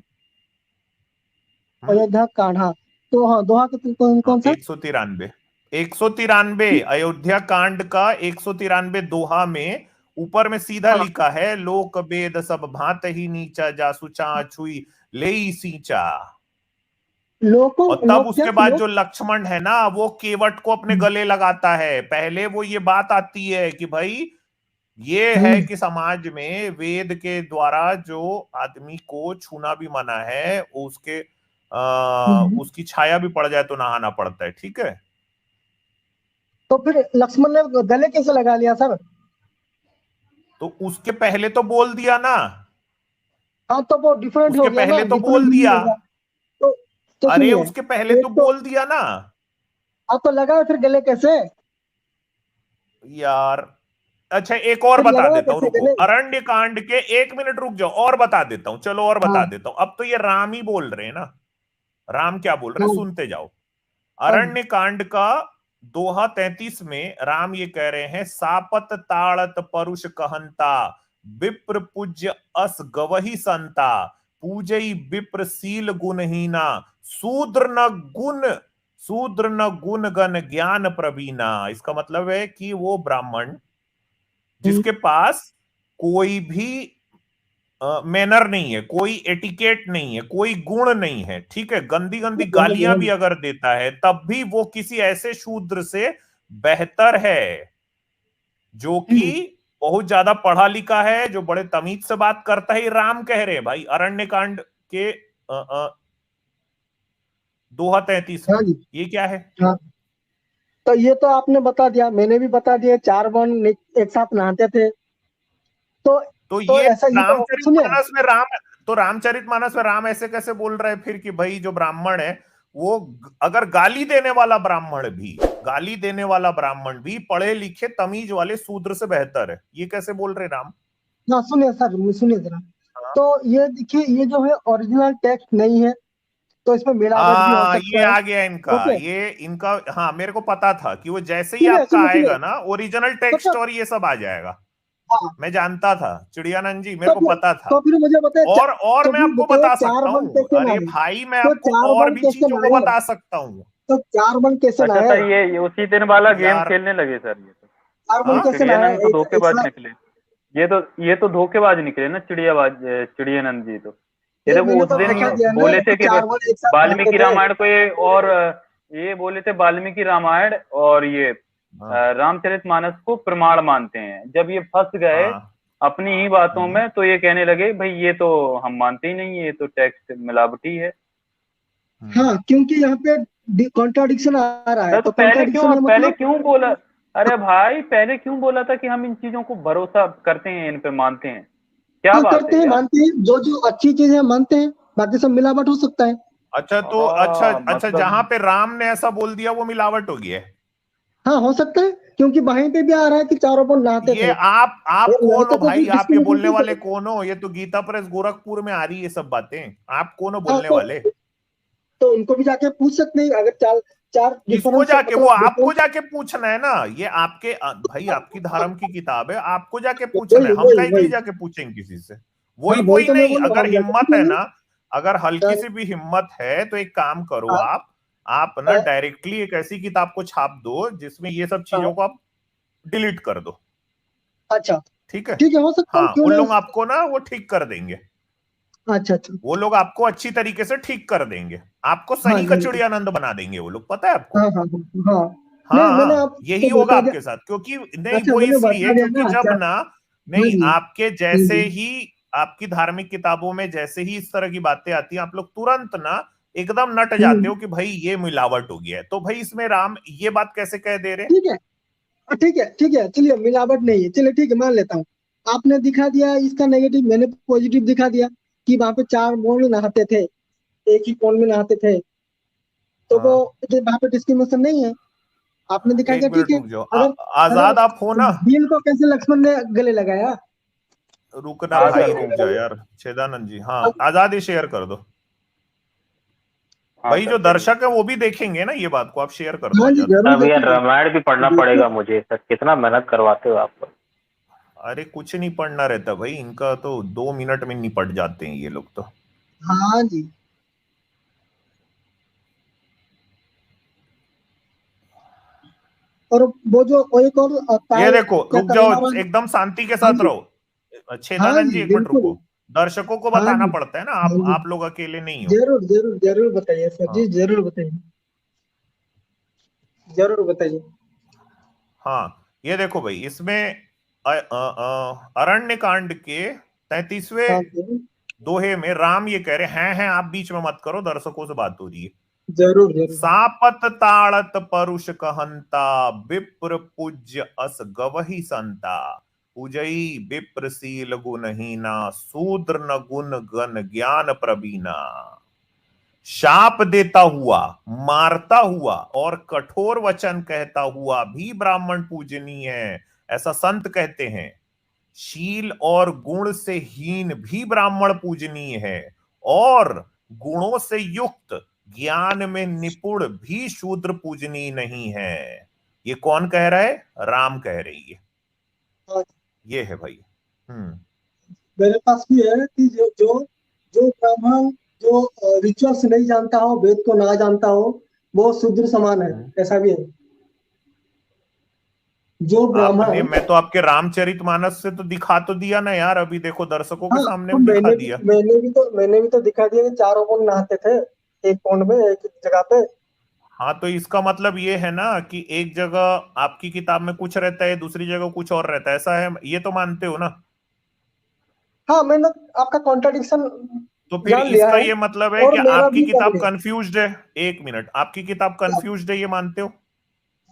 हम्म, अयोध्या कांड, हाँ। तो हाँ, दोहा कौन हाँ, कौन सा? 193, 193 अयोध्या कांड का 193 दोहा में ऊपर में सीधा हाँ, लिखा है, लोक वेद सब भांत ही नीचा, जासु छाह छुई लेई सींचा। लोको और तब लोक क्या उसके बाद लोक? जो लक्ष्मण है ना, वो केवट को अपने गले लगाता है। पहले वो ये बात आती है कि भाई ये है हम्म कि समाज में वेद के द्वारा जो आदमी को छूना भी मना है, हम्म। उसकी छाया भी पड़ जाए तो नहाना पड़ता है। ठीक है। तो फिर लक्ष्मण ने गले कैसे लगा लिया सर? तो उसके पहले तो बोल दिया ना, हाँ, तो वो डिफरेंट हो उसके गया ना, पहले तो डिफरेंट बोल मीनिंग दिया। हो गया। तो अरे सुनिए, उसके पहले तो एक तो बोल दिया ना आप तो लगाए, फिर गले कैसे? यार। अच्छा, एक और फिर बता लगाया देता हूँ, कैसे रुको, गले? अरण्य कांड के 1 मिनट रुक जाओ, और बता देता हूँ, चलो और बता हाँ देता हूँ। अब तो ये राम ही बोल रहे हैं ना, राम क्या बोल रहे हैं हाँ सुनते जाओ। हाँ अरण्य कांड का दोहा 33 में राम ये कह रहे हैं, सापत ताड़त परुष कहंता, विप्र पूज्य अस गवही संता, पूजई विप्र सील गुणहीना, शूद्र न गुण शूद्र न गुण गण ज्ञान प्रवीणा। इसका मतलब है कि वो ब्राह्मण हम्म, जिसके पास कोई भी मैनर नहीं है, कोई एटिकेट नहीं है, कोई गुण नहीं है, ठीक है, गंदी गंदी गालियां भी अगर देता है तब भी वो किसी ऐसे शूद्र से बेहतर है जो कि हम्म, बहुत ज्यादा पढ़ा लिखा है, जो बड़े तमीज से बात करता है। ये राम कह रहे हैं भाई, अरण्य कांड के दोहा 33 हाँ में। जी। ये क्या है? हाँ, तो ये तो आपने बता दिया, मैंने भी बता दिया, चार वन एक साथ नहाते थे। तो तो तो ये ऐसा ये तो सुनिए। रामचरितमानस में राम, तो रामचरितमानस में राम ऐसे कैसे बोल रहे हैं फिर कि भाई जो ब्राह्मण है वो अगर गाली देने वाला ब्राह्मण भी पढ़े लिखे तमीज वाले शूद्र से बेहतर है, ये कैसे बोल रहे राम? हाँ सुनिए सर, सुनिए जरा। हाँ। तो ये देखिए, ये जो है ओरिजिनल टेक्स्ट नहीं है, तो इसमें मिलावट भी हो ये सकता है। आ गया इनका, ओके। ये इनका, हाँ मेरे को पता था कि वो जैसे ही सुनिए आपका सुनिए सुनिए। आएगा ना ओरिजिनल तो टेक्स्ट फिर और ये सब आ जाएगा। हाँ, मैं जानता था चिड़ियानंद जी, मेरे तो को फिर पता था। तो फिर मुझे बताए और तो मैं फिर आपको बताइए, बता चार सकता वन हूँ, कैसे अरे नहाए? भाई मैं तो आपको चार और वन भी कैसे चीजों को नहाए? बता सकता हूँ। तो चार वन कैसे अच्छा नहाए? सर, ये उसी दिन वाला गेम यार, खेलने लगे सर ये तो। चार वन हाँ, कैसे नहाए? चिड़ियानंद तो एक धोखेबाज साथ। निकले। ये तो धोखेबाज निकले ना, चिड़ियानंद जी तो। ये नहीं, देखो मैंने उस तो दिन देखा दिया ना बोले थे कि कि चार वन एक साथ नहाते वाल्मीकि थे। रामायण को ये, और ये बोले थे वाल्मीकि रामायण और ये हाँ, रामचरितमानस को प्रमाण मानते हैं। जब ये फंस गए हाँ, अपनी ही बातों हम्म, में, तो ये कहने लगे भाई ये तो हम मानते ही नहीं है, ये तो टेक्स्ट मिलावटी है। हाँ, क्योंकि यहाँ पे कॉन्ट्राडिक्शन आ रहा है, तो तो पहले कॉन्ट्राडिक्शन है मतलब। क्यों बोला? अरे भाई पहले क्यों बोला था कि हम इन चीजों को भरोसा करते हैं, इन पे मानते हैं? क्या हाँ, बात करते है हैं, यार। मानते हैं, जो जो अच्छी चीजें हैं मानते हैं, बाकी सब मिलावट हो सकता है। अच्छा तो अच्छा अच्छा, मतलब जहां पे राम ने ऐसा बोल दिया वो मिलावट हो गया है। हाँ, हो सकता है, क्योंकि वहीं पे भी आ रहा है कि चारों अपन नहाते ये थे, आप और कौन हो नहाते थे भाई? फिर आप ये बोलने डिस्क्वालिफाई वाले थे। कौन हो? ये तो गीता प्रेस गोरखपुर में आ रही है ये सब बातें, आप कौन हो हाँ, बोलने वाले? तो उनको भी जाके पूछ सकते हैं, अगर चार चार किसको डिफरेंस जाके? वो मतलब आपको डिफरेंस। जाके पूछना है ना, ये आपके भाई आपकी धर्म की किताब है, आपको जाके पूछना वही है, हम वही काहे के लिए वही। जाके पूछेंगे किसी से? हाँ, वही वही कोई तो मैं नहीं, बोल रहा हूँ, अगर हम जाके हिम्मत है पूछेंगे। ना, अगर हल्की हाँ सी भी हिम्मत है तो एक काम करो हाँ आप, आप ना डायरेक्टली एक ऐसी किताब को छाप दो जिसमें ये सब चीजों को आप डिलीट कर दो। अच्छा ठीक है, ठीक है, हो सकता है, हाँ, क्यों वो नहीं। लोग आपको ना वो ठीक कर देंगे। अच्छा अच्छा, वो लोग आपको अच्छी तरीके से ठीक कर देंगे, आपको हाँ सही जी, कचौड़ियानंद बना देंगे वो लोग, पता है आपको। हाँ हाँ हाँ हाँ। हाँ नहीं मैंने हाँ, यही आपको होगा बता दिया। आपके साथ, क्योंकि नहीं अच्छा वो मैंने इसलिए बता दिया क्योंकि ना जब क्या। ना, हाँ नहीं, जी, आपके हाँ जैसे जी, ही आपकी धार्मिक किताबों में जैसे ही इस तरह की बातें आती हैं, आप लोग तुरंत ना एकदम नट जाते हो कि भाई ये मिलावट हो गया है। तो भाई इसमें राम ये बात कैसे कह दे रहे हैं? ठीक है, ठीक है, ठीक है, चलिए मिलावट नहीं है, चलिए ठीक है, मान लेता हूँ। आपने दिखा दिया इसका नेगेटिव, मैंने पॉजिटिव दिखा दिया कि वहां पे 4 मोड़ नहाते थे, एक ही कोण में नहाते थे, तो वो हाँ, वहां पे डिस्क्रिमिनेशन नहीं है। आपने दिखा एक दिया, ठीक मिनट है। रुक जाओ, अगर अगर आजाद आप हो ना? भील को कैसे लक्ष्मण ने गले लगाया। रुकना हाँ भाई, सर रुक हूँ। जा यार, छेदानंद जी, हाँ, आजाद ही शेयर कर दो हाँ भाई, सर जो चलिए। दर्शक है वो भी देखेंगे ना ये बात को, आप शेयर कर दो हाँ जी, आजाद। जरूर अब यार देखेंगे। रामायण भी पढ़ना देखिए, पड़ेगा मुझे सर, कितना मेहनत करवाते हो आप। अरे कुछ नहीं पढ़ना रहता भाई, इनका तो 2 मिनट में निपट जाते हैं ये लोग तो। हाँ जी। और वो जो वो एक और ये काय देखो, क्या रुक जाओ, करुणा वाली। एकदम शांति के हाँ साथ जी, रहो। हाँ छेदानंद जी जी, एक मिनट बिल्कुल। रुको, दर्शकों को हाँ बताना जी, पड़ता है ना, हाँ जी, आप लोग अकेले नहीं हो। जरूर जरूर जरूर बताइए सर जी, हाँ जरूर बताइए, जरूर बताइए। हाँ, ये देखो भाई, इसमें अरण्य कांड के 33वें हाँ जी, दोहे में राम ये कह रहे हैं आप बीच में मत करो, दर्शकों से बात हो रही है। जरूर जरूर। सापत ताड़त परुष कहंता, विप्र पूज्य अस गवही संता। पूजई विप्रशील गुणहीना, शूद्र न गुण गण ज्ञान प्रवीणा। शाप देता हुआ, मारता हुआ और कठोर वचन कहता हुआ भी ब्राह्मण पूजनीय है, ऐसा संत कहते हैं। शील और गुण से हीन भी ब्राह्मण पूजनीय है, और गुणों से युक्त ज्ञान में निपुण भी शूद्र पूजनीय नहीं है। ये कौन कह रहा है? राम कह रही है। हाँ, ये है भाई। मेरे पास भी है कि जो जो जो ब्राह्मण जो रिचुअल्स नहीं जानता हो, वेद को ना जानता हो, वो शूद्र समान है, हम्म। ऐसा भी है। जो आपने, ब्राह्मण, मैं तो आपके रामचरितमानस से तो दिखा तो दिया ना यार, अभी देखो दर्शकों के हाँ सामने तो भी दिखा मैंने भी दिया। मैंने भी तो दिखा दिया कि 4 कोण नहाते थे, एक कोण में, एक जगह पे। हाँ, तो इसका मतलब ये है ना कि एक जगह आपकी किताब में कुछ रहता है, दूसरी जगह कुछ और रहता है, ऐसा है, ये तो मानते हो ना? हाँ, मैंने आपका कॉन्ट्राडिक्शन तो फिर जान लिया इसका है, ये मतलब है और कि मेरा आपकी भी कर किताब लिया। कंफ्यूज्ड है। एक मिनट, आपकी किताब कंफ्यूज्ड है, ये मानते हो?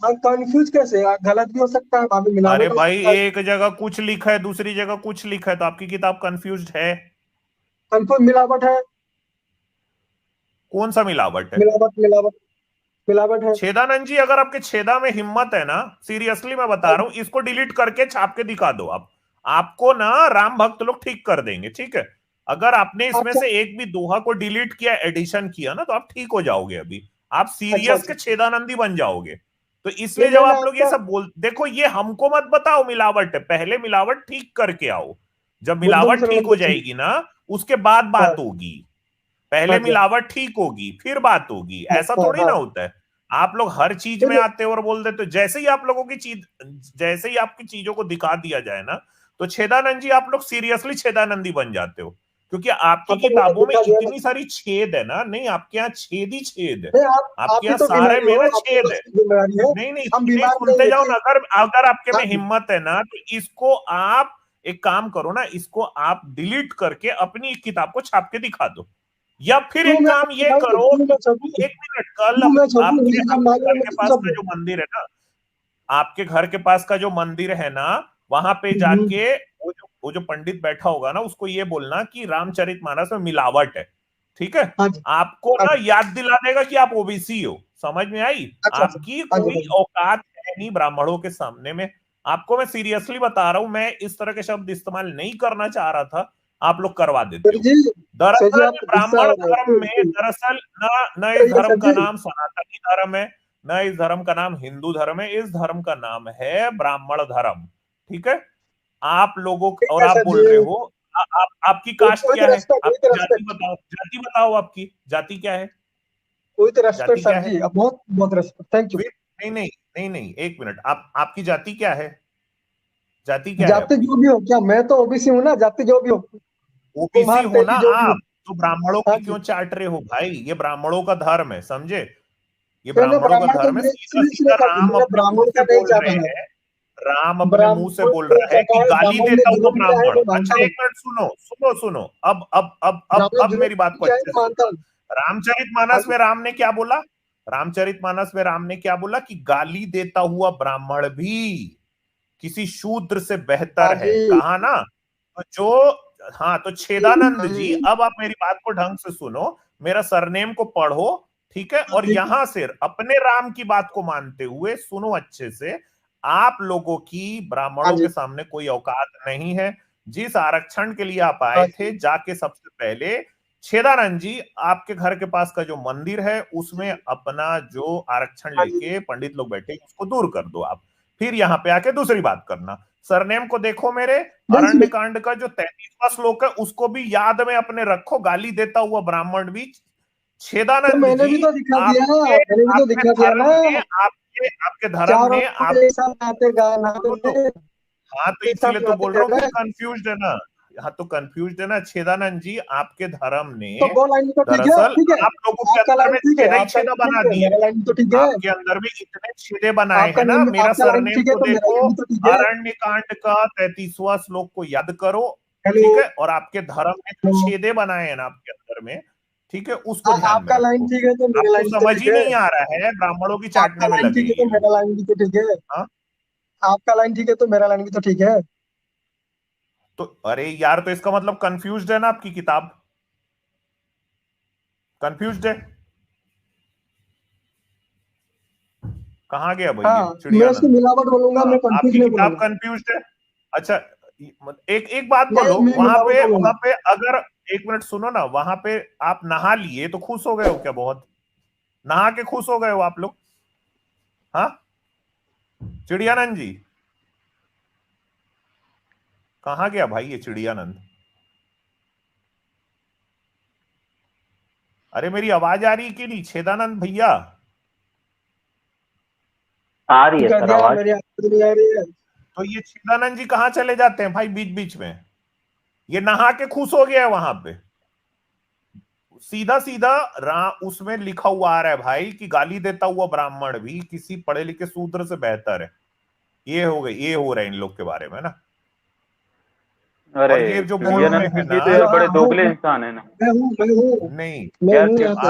हाँ, कंफ्यूज कैसे, गलत भी हो सकता है, वहां पे अरे मिलावट हो भाई, सकता है। एक जगह कुछ लिखा है, दूसरी जगह कुछ लिखा है, तो आपकी किताब कंफ्यूज्ड है। कंफर्म मिलावट है, कौन सा मिलावट है? मिलावट मिलावट मिलावट है। छेदानंद जी, अगर आपके छेदा में हिम्मत है ना, सीरियसली मैं बता रहा हूं, इसको डिलीट करके छाप के दिखा दो आप, आपको ना राम भक्त लोग ठीक कर देंगे, ठीक है? अगर आपने इसमें अच्छा से एक भी दोहा को डिलीट किया, एडिशन किया ना, तो आप ठीक हो जाओगे अभी, आप अच्छा सीरियस अच्छा। के छेदानंदी बन जाओगे। तो ये इसलिए जब मैंने आप लोग ये आपका सब बोल, देखो, ये हमको मत बताओ मिलावट है, पहले मिलावट ठीक करके आओ। जब बुद्धम मिलावट ठीक सर्वम हो गच्छति। जाएगी ना, उसके बाद हाँ बात होगी। पहले हाँ जी, मिलावट ठीक होगी, फिर बात होगी, हाँ ऐसा हाँ थोड़ी ना हाँ। होता है। आप लोग हर चीज में चलिए, आते हो और बोल देते हो, जैसे ही आप लोगों की चीज, जैसे ही आपकी चीजों को दिखा दिया जाए ना, तो छेदानंद जी आप लोग सीरियसली छेदानंदी बन जाते हो, क्योंकि आपकी अब तो मैंने किताबों में दिखा दिया ना। इतनी सारी छेद है ना। नहीं, आपके यहाँ छेद ही छेद है, नहीं, आप आपके ही यहाँ तो सारे बीमारी में हो, ना आपके छेद पास है। भी बीमारी है। नहीं नहीं, हम नहीं, बीमार नहीं सुनते है जाओ कि। ना, अगर अगर आपके हाँ में जी, हिम्मत है ना, तो इसको आप एक काम करो ना, इसको आप डिलीट करके अपनी किताब को छाप के दिखा दो, या फिर क्यों एक मैं काम ये भाई, करो क्यों कि मैं छोटू, एक मिनट, कल क्यों मैं छोटू, आपके ये जब आपके मांगे घर मैं के तुम पास सब का दो। जो मंदिर है ना, आपके घर के पास का जो मंदिर है ना, वहां पे हम्म, जाके वो जो पंडित बैठा होगा ना, उसको ये बोलना कि रामचरितमानस में मिलावट है, ठीक है? हाँ जी, आपको हाँ ना जी। याद दिला देगा कि आप ओबीसी हो, समझ में आई? अच्छा अच्छा। आपकी हाँ जी, कोई हाँ जी। औकात है नहीं ब्राह्मणों के सामने में। आपको मैं सीरियसली बता रहा हूं, मैं इस तरह के शब्द इस्तेमाल नहीं करना चाह रहा था, आप लोग करवा देते सर हो। जी, सर जी, दरअसल आप गुस्सा ब्राह्मण हो रहे हैं, धर्म में, बिल्कुल। दरअसल न न इस सर धर्म का जी, नाम सनातनी धर्म है, न इस धर्म का नाम हिंदू धर्म है, इस धर्म का नाम है ब्राह्मण धर्म, ठीक है? आप लोगों ठीक और है आप सर बोल जी। रहे हो, आपकी कास्ट विद क्या है? रेस्पेक्ट, विद आपकी जाति रेस्पेक्ट। बताओ, जाति बताओ, आपकी जाति क्या है? विद रेस्पेक्ट जाति क्या सर है? जी, बहुत बहुत रेस्पेक्ट, थैंक यू। नहीं नहीं नहीं नहीं, एक मिनट, आपकी जाति क्या है? जाति क्या है जाति आपकी? जो भी हो, क्या मैं तो ओबीसी हूँ ना, जाति जो भी हो, ओबीसी कुम्हार हो ना तेली जो भी हो। आप, तो ब्राह्मणों हाँ की जी, क्यों चाट रहे हो भाई? ये ब्राह्मणों का धर्म है, समझे? ये मैंने ब्राह्मणों का ब्राह्मण का धर्म है। मैं सीधा इसलिए सीधा काटू, राम मैंने अपने मुंह ब्राह्मण से का नहीं बोल चाटा रहे है। हैं, राम अपने मुंह से ब्राह्मण बोल ने रहा है चाटा कि है, गाली ब्राह्मण ने देता हुआ जुर्म किया है, ब्राह्मण। मैं मानता अच्छा हूँ। एक मिनट सुनो सुनो सुनो, ब्राह्मण अब जुर्म मेरी बात को किया है, अच्छे मैं से मानता सुनो। हूँ। हाँ रामचरितमानस जी, में राम ने क्या बोला? रामचरितमानस में राम ने क्या बोला कि गाली देता हुआ ब्राह्मण भी किसी शूद्र से हाँ बेहतर है, जी, कहा ना? तो जो, हाँ, तो छेदानंद हाँ जी, जी, अब आप मेरी बात को ढंग से सुनो, मेरा सरनेम को पढ़ो, ठीक है? हाँ और जी, यहां से अपने राम की बात को मानते हुए सुनो अच्छे से। आप लोगों की हाँ ब्राह्मणों जी, के सामने कोई औकात नहीं है। जिस आरक्षण के लिए आप हाँ आए जी, थे, जाके सबसे पहले छेदानंद जी, आपके घर के पास का जो मंदिर है उसमें अपना जो आरक्षण हाँ जी, लेके पंडित लोग बैठे उसको दूर कर दो आप। फिर यहाँ पे आके दूसरी बात करना। सरनेम को देखो मेरे, नहीं अरण्य सुनिए, कांड का जो 33वां श्लोक है उसको भी याद में अपने रखो। गाली देता हुआ ब्राह्मण भी, तो छेदानंद मैंने जी, भी तो दिखा दिया, आपके मैंने भी तो आपके दिखा दिया धर्म ना। ने, आपके धर्म चारों ने आप, एक साथ आते गाना सुनो तो, थे, हाँ तो एक साथ इसीलिए तो गाते बोल थे रहा हूँ, ना। फिर कंफ्यूज है ना। हाँ तो कंफ्यूज है ना। छेदानंद जी, आपके धर्म ने तो वो लाइन तो ठीक है, दरअसल ठीक है। आप लोगों के आपका अंदर लाइन में ठीक है, छेदे ही आपका छेदा लाइन बना ठीक है, दिए। मेरा लाइन भी तो ठीक है। आपके अंदर में इतने छेदे बनाए आपका हैं ना। लाइन, मेरा आपका लाइन सरनेम ठीक है को तो मेरा देखो, लाइन भी तो ठीक है। अरण्य कांड का 33वां श्लोक को याद करो, हेलो, ठीक है? और आपके धर्म ने जो हेलो। छेदे बनाए हैं ना आपके अंदर में, ठीक है, उसको ध्यान में आपका लाइन रखो। ठीक है तो मेरा आपको लाइन भी तो समझ ठीक ही है। नहीं आ रहा है, ब्राह्मणों की आपका चाटने में लाइन लगे ठीक है हैं तो ये लोग। मेरा लाइन भी तो ठीक है। हाँ आपका लाइन ठीक है तो मेरा लाइन भी तो ठीक है। तो अरे यार, तो इसका मतलब कंफ्यूज्ड है ना आपकी किताब? कंफ्यूज्ड है? कहाँ गया भाई ये हाँ, मैं उसको चिड़ियानंद? मिलावट बोलूंगा, हाँ, मैं कंफ्यूज आपकी नहीं किताब बोलूंगा। कंफ्यूज्ड है? अच्छा, एक एक बात नहीं, बोलो, मैं मिलावट बोलूंगा। वहां पे अगर, एक मिनट सुनो ना, वहां पे आप नहा लिए तो खुश हो गए हो क्या? बहुत नहा के खुश हो गए हो आप लोग? हाँ, चिड़ियानंद जी, कहाँ गया भाई ये चिड़ियानंद? अरे मेरी आवाज आ रही है कि नहीं छेदानंद भैया? आ रही है कर सर दिया, आवाज। मेरी आवाज नहीं आ रही है। तो ये छेदानंद जी कहाँ चले जाते हैं भाई बीच बीच में? ये नहा के खुश हो गया है वहां पे। सीधा सीधा उसमें लिखा हुआ आ रहा है भाई कि गाली देता हुआ ब्राह्मण भी किसी पढ़े लिखे शूद्र से बेहतर है। ये हो गई, ये हो रहा है इन लोग के बारे में ना। अरे और ये जो बोल रहे चिड़ियानंद हैं जी ना, तो यार हाँ, बड़े हूँ, दोगले इंसान है ना। नहीं, मैं यार हूँ यहाँ पे।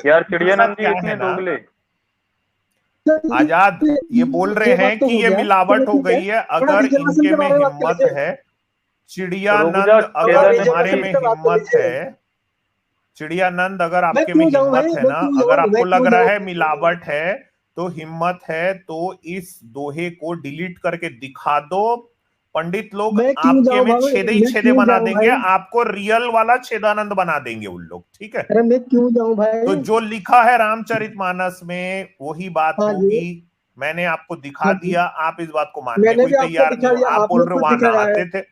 यार इनके साथ चिड़ियानंद जी क्या है इतने ना, दोगले। आजाद ये बोल रहे ये बात हैं तो कि हो ये गया, चलो मिलावट हो ठीक है। गई है। थोड़ा अगर रिजर्वेशन इनके के में बारे में बात कर हिम्मत लीजिए। है, रुक जा चिड़ियानंद थोड़ा अगर छेदानंद तुम्हारे जी। रिजर्वेशन में पे बात कर हिम्मत लीजिए। है, चिड़ियानंद अगर मैं आपके में क्यों जाऊं हिम्मत भाई, है मैं ना, क्यों अगर जाऊं, आपको मैं लग क्यों रहा जाऊं? है मिलावट है, तो हिम्मत है तो इस दोहे को डिलीट करके दिखा दो। पंडित लोग मैं क्यों आपके जाऊं में भाई, छेदे ही मैं छेदे क्यों बना जाऊं देंगे, भाई? आपको रियल वाला छेदानंद बना देंगे उन लोग, ठीक है? अरे मैं क्यों जाऊं भाई? तो जो लिखा है रामचरितमानस में वही बात हाँ जी, होगी। मैंने आपको दिखा हाँ जी। दिया, आप इस बात को मानने मैंने को ही भी आपको तैयार नहीं दिखा हो। दिया, आप आपने बोल रहे हो खुद वहां दिखाया है। नहाते थे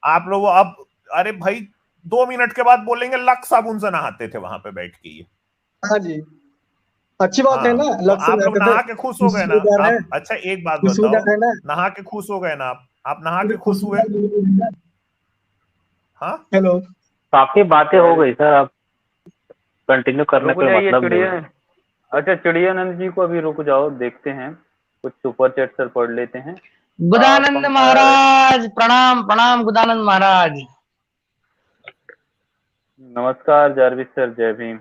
आप लोग अब। अरे भाई, 2 मिनट के बाद बोलेंगे लक्स साबुन से नहाते थे वहां पे बैठ के ये। हाँ जी, अच्छी बात है ना, हाँ, तो लक्ष्य आप में लोग आते थे। नहा के खुश हो गए ना? सुविधा है, आप, अच्छा एक बात सुविधा बताओ, है ना। नहा के खुश हो गए ना आप नहा पूरी के खुश हुए? खुशबू। हाँ, हेलो, काफी बातें हो गई सर, आप कंटिन्यू करने रुक पे जाइए मतलब नहीं चिड़िया। है। अच्छा चिड़ियानंद जी को अभी रुक जाओ, देखते हैं कुछ सुपर चैट सर पढ़ लेते हैं। गुदानंद महाराज प्रणाम प्रणाम, गुदानंद महाराज। नमस्कार जारविस सर, जय भीम।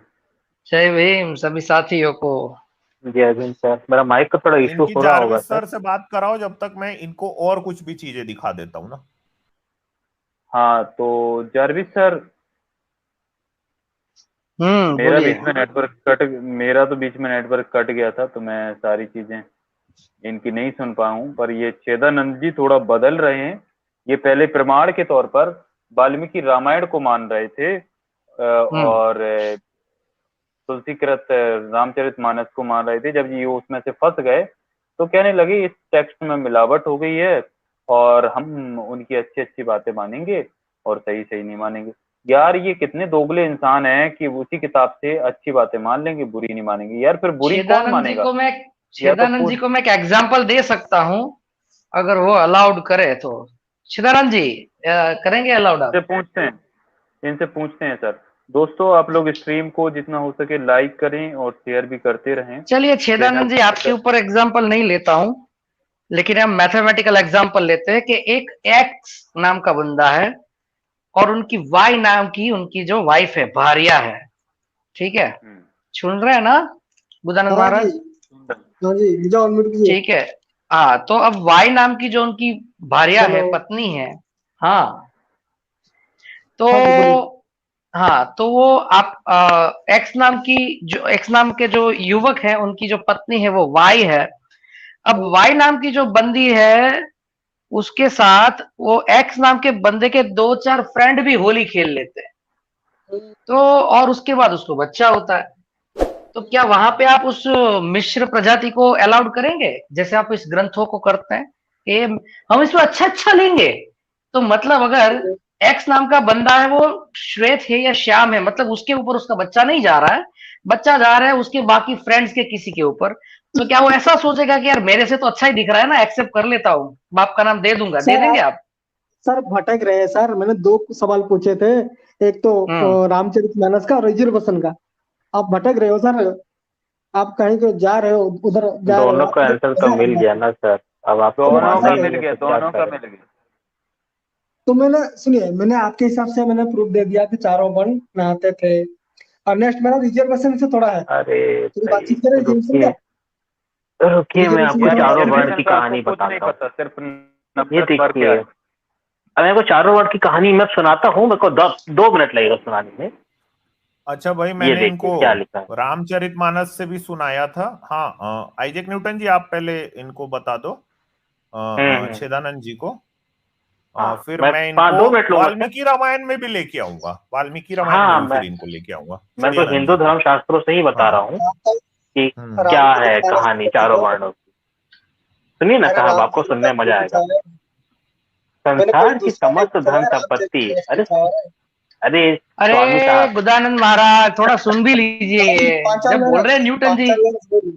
जय भीम सभी साथियों को। जय भीम सर, मेरा माइक का थोड़ा इशू इनकी हो रहा होगा जारविस सर। सर से बात कराओ, जब तक मैं इनको और कुछ भी चीजें दिखा देता हूँ ना। हाँ तो जारविस सर, मेरा बोलिए। बीच में नेटवर्क कट मेरा तो बीच में नेटवर्क कट गया था, तो मैं सारी चीजें इनकी नहीं सुन पाऊँ। पर ये छेदानंद जी थोड़ा बदल रहे हैं। ये पहले प्रमाण के तौर पर वाल्मीकि रामायण को मान रहे थे, और तुलसीकृत रामचरितमानस को मान रहे थे। जब ये उसमें से फंस गए तो कहने लगे इस टेक्स्ट में मिलावट हो गई है, और हम उनकी अच्छी अच्छी बातें मानेंगे और सही सही नहीं मानेंगे। यार ये कितने दोगले इंसान हैं कि उसी किताब से अच्छी बातें मान लेंगे, बुरी नहीं मानेंगे। यार फिर बुरी कौन छेदानंद जी मानेगा? को मैं या तो छेदानंद जी को मैं एक एग्जांपल दे सकता हूँ, अगर वो अलाउड करे तो। छेदानंद जी करेंगे अलाउड इनसे आप? पूछते हैं, इनसे पूछते हैं सर। दोस्तों आप लोग स्ट्रीम को जितना हो सके लाइक करें और शेयर भी करते रहें। चलिए चैनल छेदानंद जी, आपके ऊपर एग्जांपल नहीं लेता हूं, लेकिन हम मैथमेटिकल एग्जांपल लेते हैं कि एक एक्स नाम का बंदा है और उनकी वाई नाम की उनकी जो वाइफ है, भारिया है, ठीक है? सुन रहे हैं ना बुदानंद हाँ जी, महाराज? हाँ जी, मुझे अनम्यूट कीजिए। ठीक है। हाँ, तो अब वाई नाम की जो उनकी भारिया है, हेलो। पत्नी है, हाँ, हाँ जी, बोलिए। तो हाँ, तो वो आप एक्स नाम की जो एक्स नाम के जो युवक है, उनकी जो पत्नी है वो वाई है। अब वाई नाम की जो बंदी है, उसके साथ वो एक्स नाम के बंदे के 2-4 फ्रेंड भी होली खेल लेते हैं। तो और उसके बाद उसको बच्चा होता है। तो क्या वहां पे आप उस मिश्र प्रजाति को अलाउड करेंगे, जैसे आप इस ग्रंथों को करते हैं कि हम इसमें अच्छा अच्छा लेंगे? तो मतलब अगर एक्स नाम का बंदा है, वो श्वेत है या श्याम है, मतलब उसके ऊपर उसका बच्चा नहीं जा रहा है, बच्चा जा रहा है उसके बाकी फ्रेंड्स के किसी के ऊपर, तो क्या वो ऐसा सोचेगा कि यार मेरे से तो अच्छा ही दिख रहा है ना, एक्सेप्ट कर लेता हूँ, बाप का नाम दे दूंगा? दे सर देंगे आप आप? सर भटक रहे हैं सर। मैंने 2 सवाल पूछे थे, एक तो रामचरितमानस का और रिजर्वेशन का। आप भटक रहे हो सर। आप कहीं को जा रहे हो, उधर जा रहे हो दोनों आप। का आंसर तो मिल गया ना सर, अब आपको दोनों मानना का ही मिल नहीं है गया, तो क्या दोनों का करें। मिल गया। तो मैंने सुनिए, मैंने आपके हिसाब से मैंने प्रूफ दे दिया कि चारों वर्ण नहाते थे। और नेक्स्ट मेरा रिजर्वेशन से थोड़ा है, अरे थोड़ी भाई बातचीत करें रिजर्वेशन रुकिए, का। रुकिए मैं रिजर्वेशन आपको का यार थोड़ा चारों बात वर्ण करें। की रिजर्वेशन का आपको कहानी कुछ नहीं बताता हूँ। पता, सिर्फ ये नफरत भर के देखिए, आए। अब मेरे को चारों वर्ण की कहानी मैं सुनाता हूँ, मेरे को 2 मिनट लगेगा सुनाने में। अच्छा भाई, ये मैंने देखिए इनको क्या लिखा है। रामचरितमानस से भी सुनाया था। हाँ, आइजैक न्यूटन जी आप पहले इनको बता दो, हम्म। छेदानंद जी को। हाँ फिर मैं मैं इनको 2 मिनट लूंगा सर। वाल्मीकि रामायण में भी लेके आऊंगा, वाल्मीकि रामायण में हाँ भी मैं फिर इनको लेके आऊंगा मैं तो चिड़ियानंद हिंदू जी को। धर्म शास्त्रों से ही बता हाँ। रहा हूँ कि क्या है रामचरितमानस कहानी में चारों बताओ। वर्णों की। सुनिए ना अरे साहब, आपको रामचरित सुनने में नहीं मजा पूछा आएगा। है, मैंने कोई संसार की दूसरा नहीं समस्त पूछा धन है, संपत्ति, रामचरित अरे पूछा है। अरे स्वामी अरे साहब, गुदानंद महाराज, थोड़ा सुन भी लीजिए। जब बोल रहे हैं न्यूटन जी,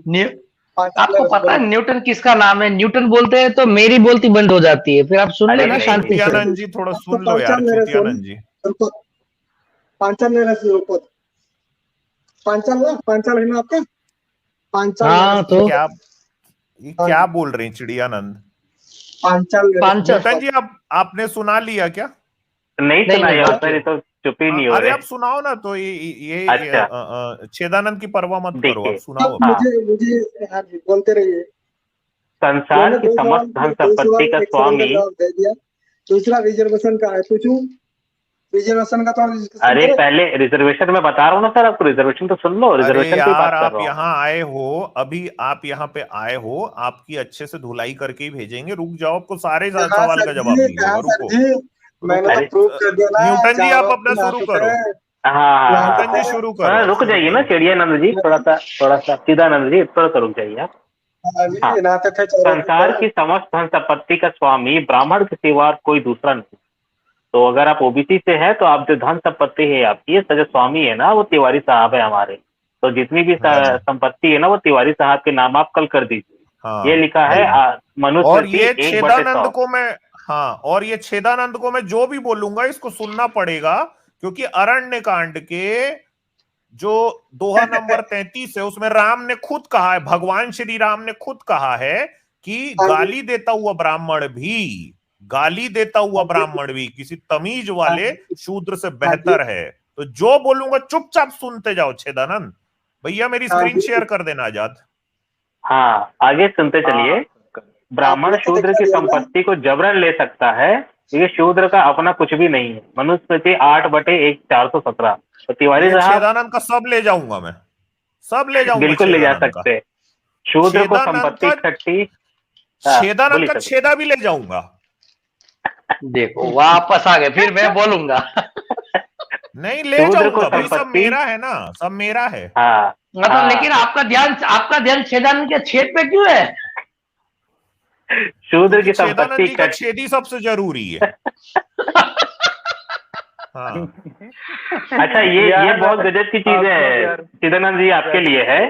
न्यू, आपको पता है बोलिए। न्यूटन किसका नाम है? न्यूटन बोलते हैं तो मेरी बोलती बंद हो जाती है, फिर आप सुन अरे लेना नहीं नहीं शांति से। नहीं, चूतियानंद जी थोड़ा आपको सुन लो यार, पांचाल ले रहे सुन। चूतियानंद जी। रुको, पांचाल ले रहे रुको। पांचाल ना, पांचाल है ना आपका? पांचाल ले हाँ तो रहे। ये हाँ क्या जी, बोल रहे हैं चिड़ियानंद? पांचाल ले रहे पांचल? न्यूटन जी आप आपने सुना लिया क्या? नहीं नहीं नहीं, सुनाया बाकी सर, ये है। तो चुप ही नहीं हो अरे रहे। आप सुनाओ ना, तो ये अच्छा छेदानंद की परवाह मत करो, आप देखिए, तो सुनाओ हाँ, मुझे मुझे हाँ जी, बोलते रहिए। संसार मैंने की समस्त धन दो संपत्ति सवाल का एक सवाल का स्वामी। जवाब दे दिया। दूसरा रिजर्वेशन का है, पूछूं? रिजर्वेशन का थोड़ा डिस्कशन अरे करें। पहले रिजर्वेशन में बता रहा हूँ ना सर, आपको रिजर्वेशन तो सुन लो, अरे रिजर्वेशन की यार, बात कर आप रहा हूँ। यहाँ आए हो, अभी आप यहाँ पे आए हो, आपकी अच्छे से धुलाई करके ही भेजेंगे। रुक जाओ, आपको सारे हाँ सवाल सर का जवाब जी, हाँ मिलेगा, सर रुको। जी, मैंने तो अरे प्रूव कर दिया ना, न्यूटन जी आप चारों अपना शुरू नाटक करो। है। हाँ हाँ हाँ न्यूटन जी हाँ। शुरू करो, आप रुक शुरू जाइए ना करो। चिड़ियानंद जी, थोड़ा सा चिदानंद जी, थोड़ा सा रुक जाइए आप। हाँ हाँ, जी, नाटक है चारों संसार नाटक की है। समस्त धन संपत्ति का स्वामी ब्राह्मण के सिवा कोई दूसरा नहीं। तो अगर आप ओबीसी से है तो आप जो धन संपत्ति है आपकी, इसका जो स्वामी है ना वो तिवारी साहब है हमारे। तो जितनी भी हाँ संपत्ति है ना वो तिवारी साहब के नाम आप कल कर दीजिए। ये हाँ लिखा है बिल्कुल। और मनुस्मृति ये 1/100। छेदानंद को मैं, हाँ, और ये छेदानंद को मैं जो भी बोलूंगा इसको सुनना पड़ेगा, क्योंकि अरण्य कांड के जो दोहा नंबर 33 है उसमें राम ने खुद कहा है, भगवान श्री राम ने खुद कहा है कि हाँ जी, गाली देता हुआ ब्राह्मण भी, गाली देता हुआ हाँ जी, ब्राह्मण भी किसी तमीज हाँ वाले जी, शूद्र से हाँ जी, बेहतर है। तो जो बोलूंगा चुपचाप सुनते जाओ छेदानंद। भैया मेरी हाँ स्क्रीन जी। शेयर कर देना आजाद। हाँ आगे सुनते चलिए। हाँ ब्राह्मण आपने तो शूद्र दिखा की दिया ना। संपत्ति को जबरन ले सकता है, ये शूद्र का अपना कुछ भी नहीं है। मनुस्मृति 8/1/417। तो तिवारी ये साहब छेदानंद का सब ले जाऊंगा मैं, सब ले जाऊंगा बिल्कुल ले जा छेदानंद का। सकते हैं। शूद्र को छेदानंद संपत्ति का इकट्ठी। हाँ, छेदानंद बोलिए का सर। छेदा भी ले जाऊंगा। देखो वापस आ गए, फिर मैं बोलूंगा। नहीं, ले शूद्र को जाऊंगा भाई, सब संपत्ति। मेरा है ना, सब मेरा है। हाँ मतलब लेकिन हाँ, आपका ध्यान छेदानंद के छेद पे क्यों है? शूद्र क्योंकि की संपत्ति छेदानंद जी का इकट्ठी। छेद ही सबसे जरूरी है। हाँ अच्छा, ये यार, बहुत गजब की चीज आप लोग है यार, चिदानंद जी, आपके लिए है।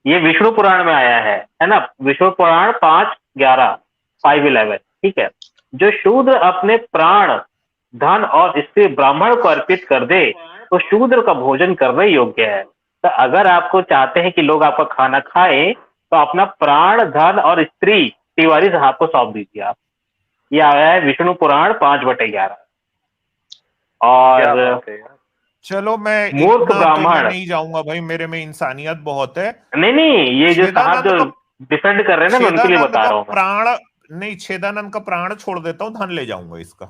ये विष्णु पुराण में आया है ना? विष्णु पुराण 5:11, 5:11, ठीक है। जो शूद्र अपने प्राण, धन और स्त्री ब्राह्मण को अर्पित कर दे तो शूद्र का भोजन करने योग्य है। तो अगर आपको चाहते हैं कि लोग आपका खाना खाएं तो अपना प्राण, धन और स्त्री तिवारी साहब को सौंप दीजिए आप। ये आया है विष्णु पुराण 5/11। क्या और बात है यार। चलो, मैं मूर्ख इतना तो मैं ब्राह्मण, नहीं जाऊंगा भाई, मेरे में इंसानियत बहुत है। नहीं, ये जो साहब छेदानंद जो का डिफेंड कर रहे हैं ना, मैं उनके लिए छेदानंद बता का रहा हूँ मैं। प्राण, नहीं, छेदानंद का प्राण छोड़ देता हूँ, धन ले जाऊंगा इसका।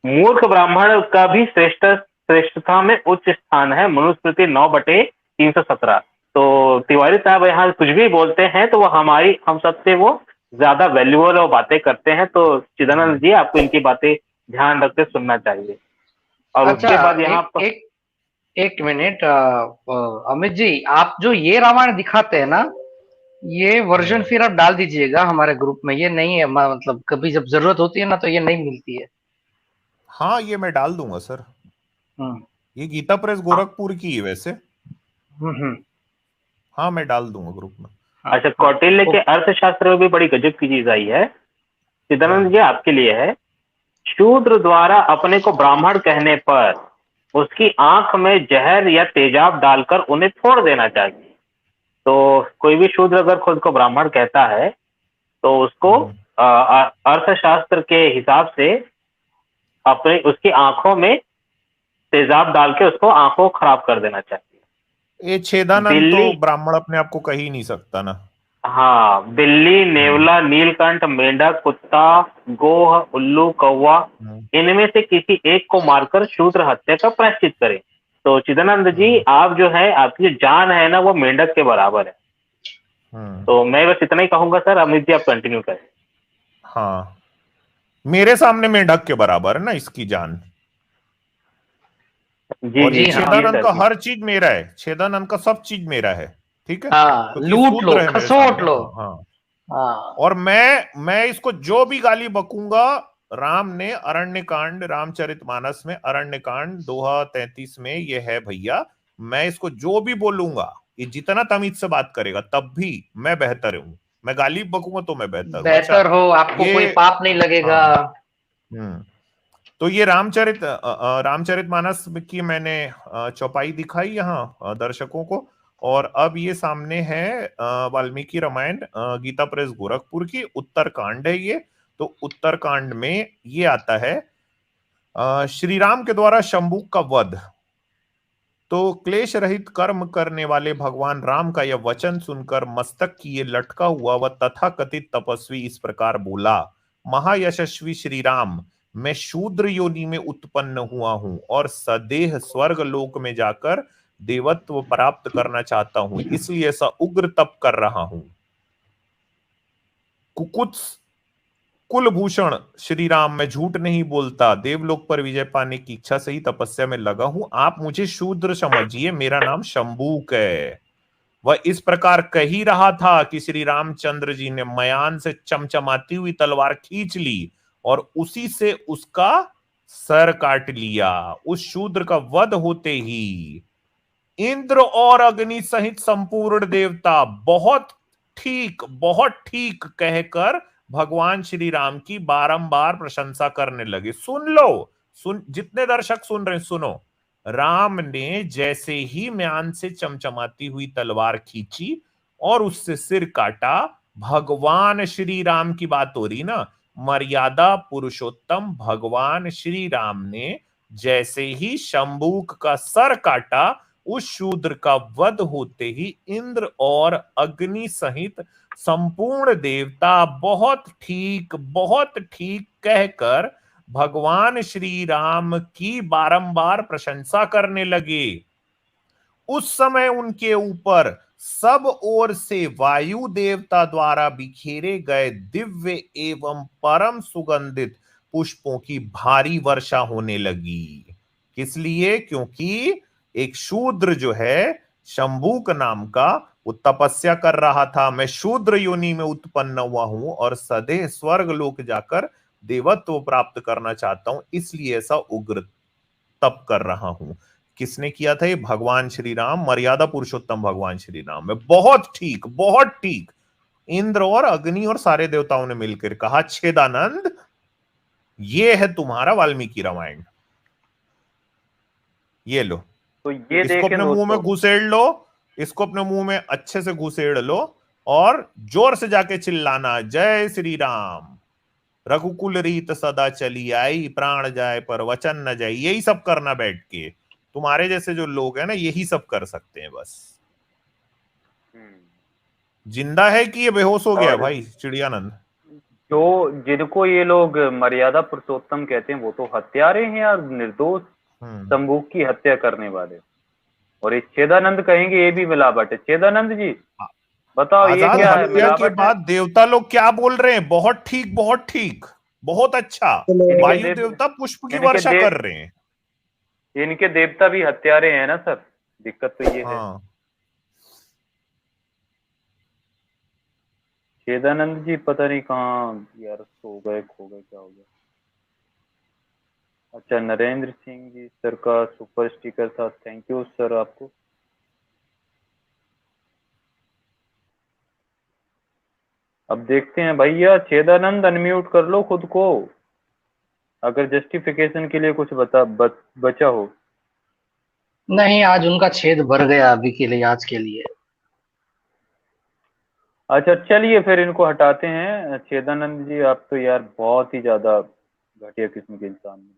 मूर्ख ब्राह्मण का भी श्रेष्ठता में उच्च स्थान है। मनुस्मृति 9/317। तो तिवारी साहब यहाँ कुछ भी बोलते हैं तो वो हम सबसे वो ज्यादा वैल्यूएबल वो बातें करते हैं। तो चिदानंद जी, आपको इनकी बातें ध्यान रखते सुनना चाहिए। और अच्छा, उसके बाद यहाँ एक पर एक एक मिनट, अमित जी, आप जो ये रामायण दिखाते हैं ना, ये वर्जन फिर आप डाल दीजिएगा हमारे ग्रुप में। ये नहीं है मतलब कभी जब जरूरत होती है ना तो ये नहीं मिलती है। हाँ, ये मैं डाल दूंगा सर। हम्म ये गीता प्रेस गोरखपुर की है वैसे। हम्म। हाँ, मैं डाल दूंगा ग्रुप में। हाँ अच्छा, हाँ। कौटिल्य के अर्थशास्त्र में भी बड़ी गजब की चीज आई है। चिदानंद जी, आपके लिए है। शूद्र द्वारा अपने को ब्राह्मण कहने पर उसकी आंख में जहर या तेजाब डालकर उन्हें फोड़ देना चाहिए। तो कोई भी शूद्र अगर खुद को ब्राह्मण कहता है तो उसको अर्थशास्त्र के हिसाब से अपने उसकी आंखों में तेजाब डाल के उसको आंखों को खराब कर देना चाहिए। ये छेदानंद तो बिल्ली, ब्राह्मण अपने आप को कह ही नहीं सकता ना। हाँ, बिल्ली, नेवला, नीलकंठ, मेंढक, कुत्ता, गोह, उल्लू, कौवा, इनमें से किसी एक को मारकर शूद्र हत्या का प्रायश्चित करें। तो चिदानंद जी, आप जो है, आपकी जो जान है ना, वो मेंढक के बराबर है। तो मैं बस इतना ही कहूंगा सर। अमित जी, आप कंटिन्यू करें। हाँ, मेरे सामने मेंढक के बराबर है ना इसकी जान। जी और जी ये जी हाँ। जी छेदानंद सर का जी। हर चीज मेरा है, छेदानंद का सब चीज मेरा है, ठीक है, हाँ, क्योंकि लूट लो, शूद्र है मेरे खसोट सामने। लो। हाँ हाँ। हाँ और मैं इसको जो भी गाली बकूंगा, राम ने अरण्य कांड, रामचरितमानस में अरण्य कांड दोहा 33 में ये है भैया। मैं इसको जो भी बोलूंगा, ये जितना तमीज से बात करेगा तब भी मैं बेहतर हूं। मैं गाली बकूंगा तो मैं बेहतर हूं। अच्छा, बेहतर हो, आपको ये, कोई पाप नहीं लगेगा। हाँ, तो ये रामचरितमानस की मैंने चौपाई दिखाई यहाँ दर्शकों को। और अब ये सामने है वाल्मीकि रामायण, गीता प्रेस गोरखपुर की उत्तरकांड है ये। तो उत्तरकांड में ये आता है, श्री राम के द्वारा शंभू का वध। तो क्लेश रहित कर्म करने वाले भगवान राम का यह वचन सुनकर मस्तक किए लटका हुआ वह तथाकथित तपस्वी इस प्रकार बोला, महायशस्वी श्री राम, मैं शूद्र योनि में उत्पन्न हुआ हूं और सदेह स्वर्ग लोक में जाकर देवत्व प्राप्त करना चाहता हूं, इसलिए ऐसा उग्र तप कर रहा हूं। कुकुत्स कुलभूषण श्री राम, मैं झूठ नहीं बोलता, देवलोक पर विजय पाने की इच्छा से ही तपस्या में लगा हूं। आप मुझे शूद्र समझिए, मेरा नाम शंभूक है। वह इस प्रकार कह ही रहा था कि श्री रामचंद्र जी ने मयान से चमचमाती हुई तलवार खींच ली और उसी से उसका सर काट लिया। उस शूद्र का वध होते ही इंद्र और अग्नि सहित संपूर्ण देवता बहुत ठीक कहकर भगवान श्री राम की बारंबार प्रशंसा करने लगे। सुन लो, जितने दर्शक सुन रहे सुनो। राम ने जैसे ही म्यान से चमचमाती हुई तलवार खींची और उससे सिर काटा, भगवान श्री राम की बात हो रही ना, मर्यादा पुरुषोत्तम भगवान श्री राम ने जैसे ही शंभूक का सर काटा, उस शूद्र का वध होते ही इंद्र और अग्नि सहित संपूर्ण देवता बहुत ठीक कहकर भगवान श्री राम की बारंबार प्रशंसा करने लगे। उस समय उनके ऊपर सब ओर से वायु देवता द्वारा बिखेरे गए दिव्य एवं परम सुगंधित पुष्पों की भारी वर्षा होने लगी। किस लिए? क्योंकि एक शूद्र जो है शंभूक नाम का, वो तपस्या कर रहा था, मैं शूद्र योनि में उत्पन्न हुआ हूं और सदैव स्वर्ग लोक जाकर देवत्व प्राप्त करना चाहता हूं, इसलिए ऐसा उग्र तप कर रहा हूं। किसने किया था ये? भगवान श्री राम, मर्यादा पुरुषोत्तम भगवान श्री राम में। बहुत ठीक, बहुत ठीक। इंद्र और अग्नि और सारे देवताओं ने मिलकर कहा, छेदानंद ये है तुम्हारा वाल्मीकि रामायण, ये लो, तो ये इसको देखें अपने मुंह में दोस्तों, घुसेड़ लो, इसको अपने मुंह में अच्छे से घुसेड़ लो और जोर से जाके चिल्लाना, जय श्री राम, रघुकुल रीत सदा चली आई, प्राण जाए पर वचन न जाए। यही सब करना बैठ के। तुम्हारे जैसे जो लोग हैं ना, यही सब कर सकते हैं बस। जिंदा है कि ये बेहोश हो गया और भाई चिड़ियानंद? जो जिनको ये लोग मर्यादा पुरुषोत्तम कहते हैं वो तो हत्यारे हैं यार, निर्दोष शंभू की हत्या करने वाले। और ये छेदानंद कहेंगे ये भी मिलावट है। छेदानंद जी बताओ ये आजाद क्या है, हत्या के मिलावट है? बाद देवता लोग क्या बोल रहे हैं? बहुत ठीक, बहुत ठीक, बहुत अच्छा। चलो वायु देवता पुष्प की इनके वर्षा देव कर रहे हैं। इनके देवता भी हत्यारे हैं ना सर, दिक्कत तो ये है। हाँ, छेदानंद जी पता नहीं कहाँ यार सो गए, खो गए, क्या हो गया। अच्छा, नरेंद्र सिंह जी सर का सुपर स्टिकर था, थैंक यू सर आपको। अब देखते हैं भैया, छेदानंद अनम्यूट कर लो खुद को, अगर जस्टिफिकेशन के लिए कुछ बचा हो। नहीं, आज उनका छेद भर गया अभी के लिए, आज के लिए। अच्छा चलिए फिर इनको हटाते हैं। छेदानंद जी आप तो यार बहुत ही ज्यादा घटिया किस्म के इंसान हैं।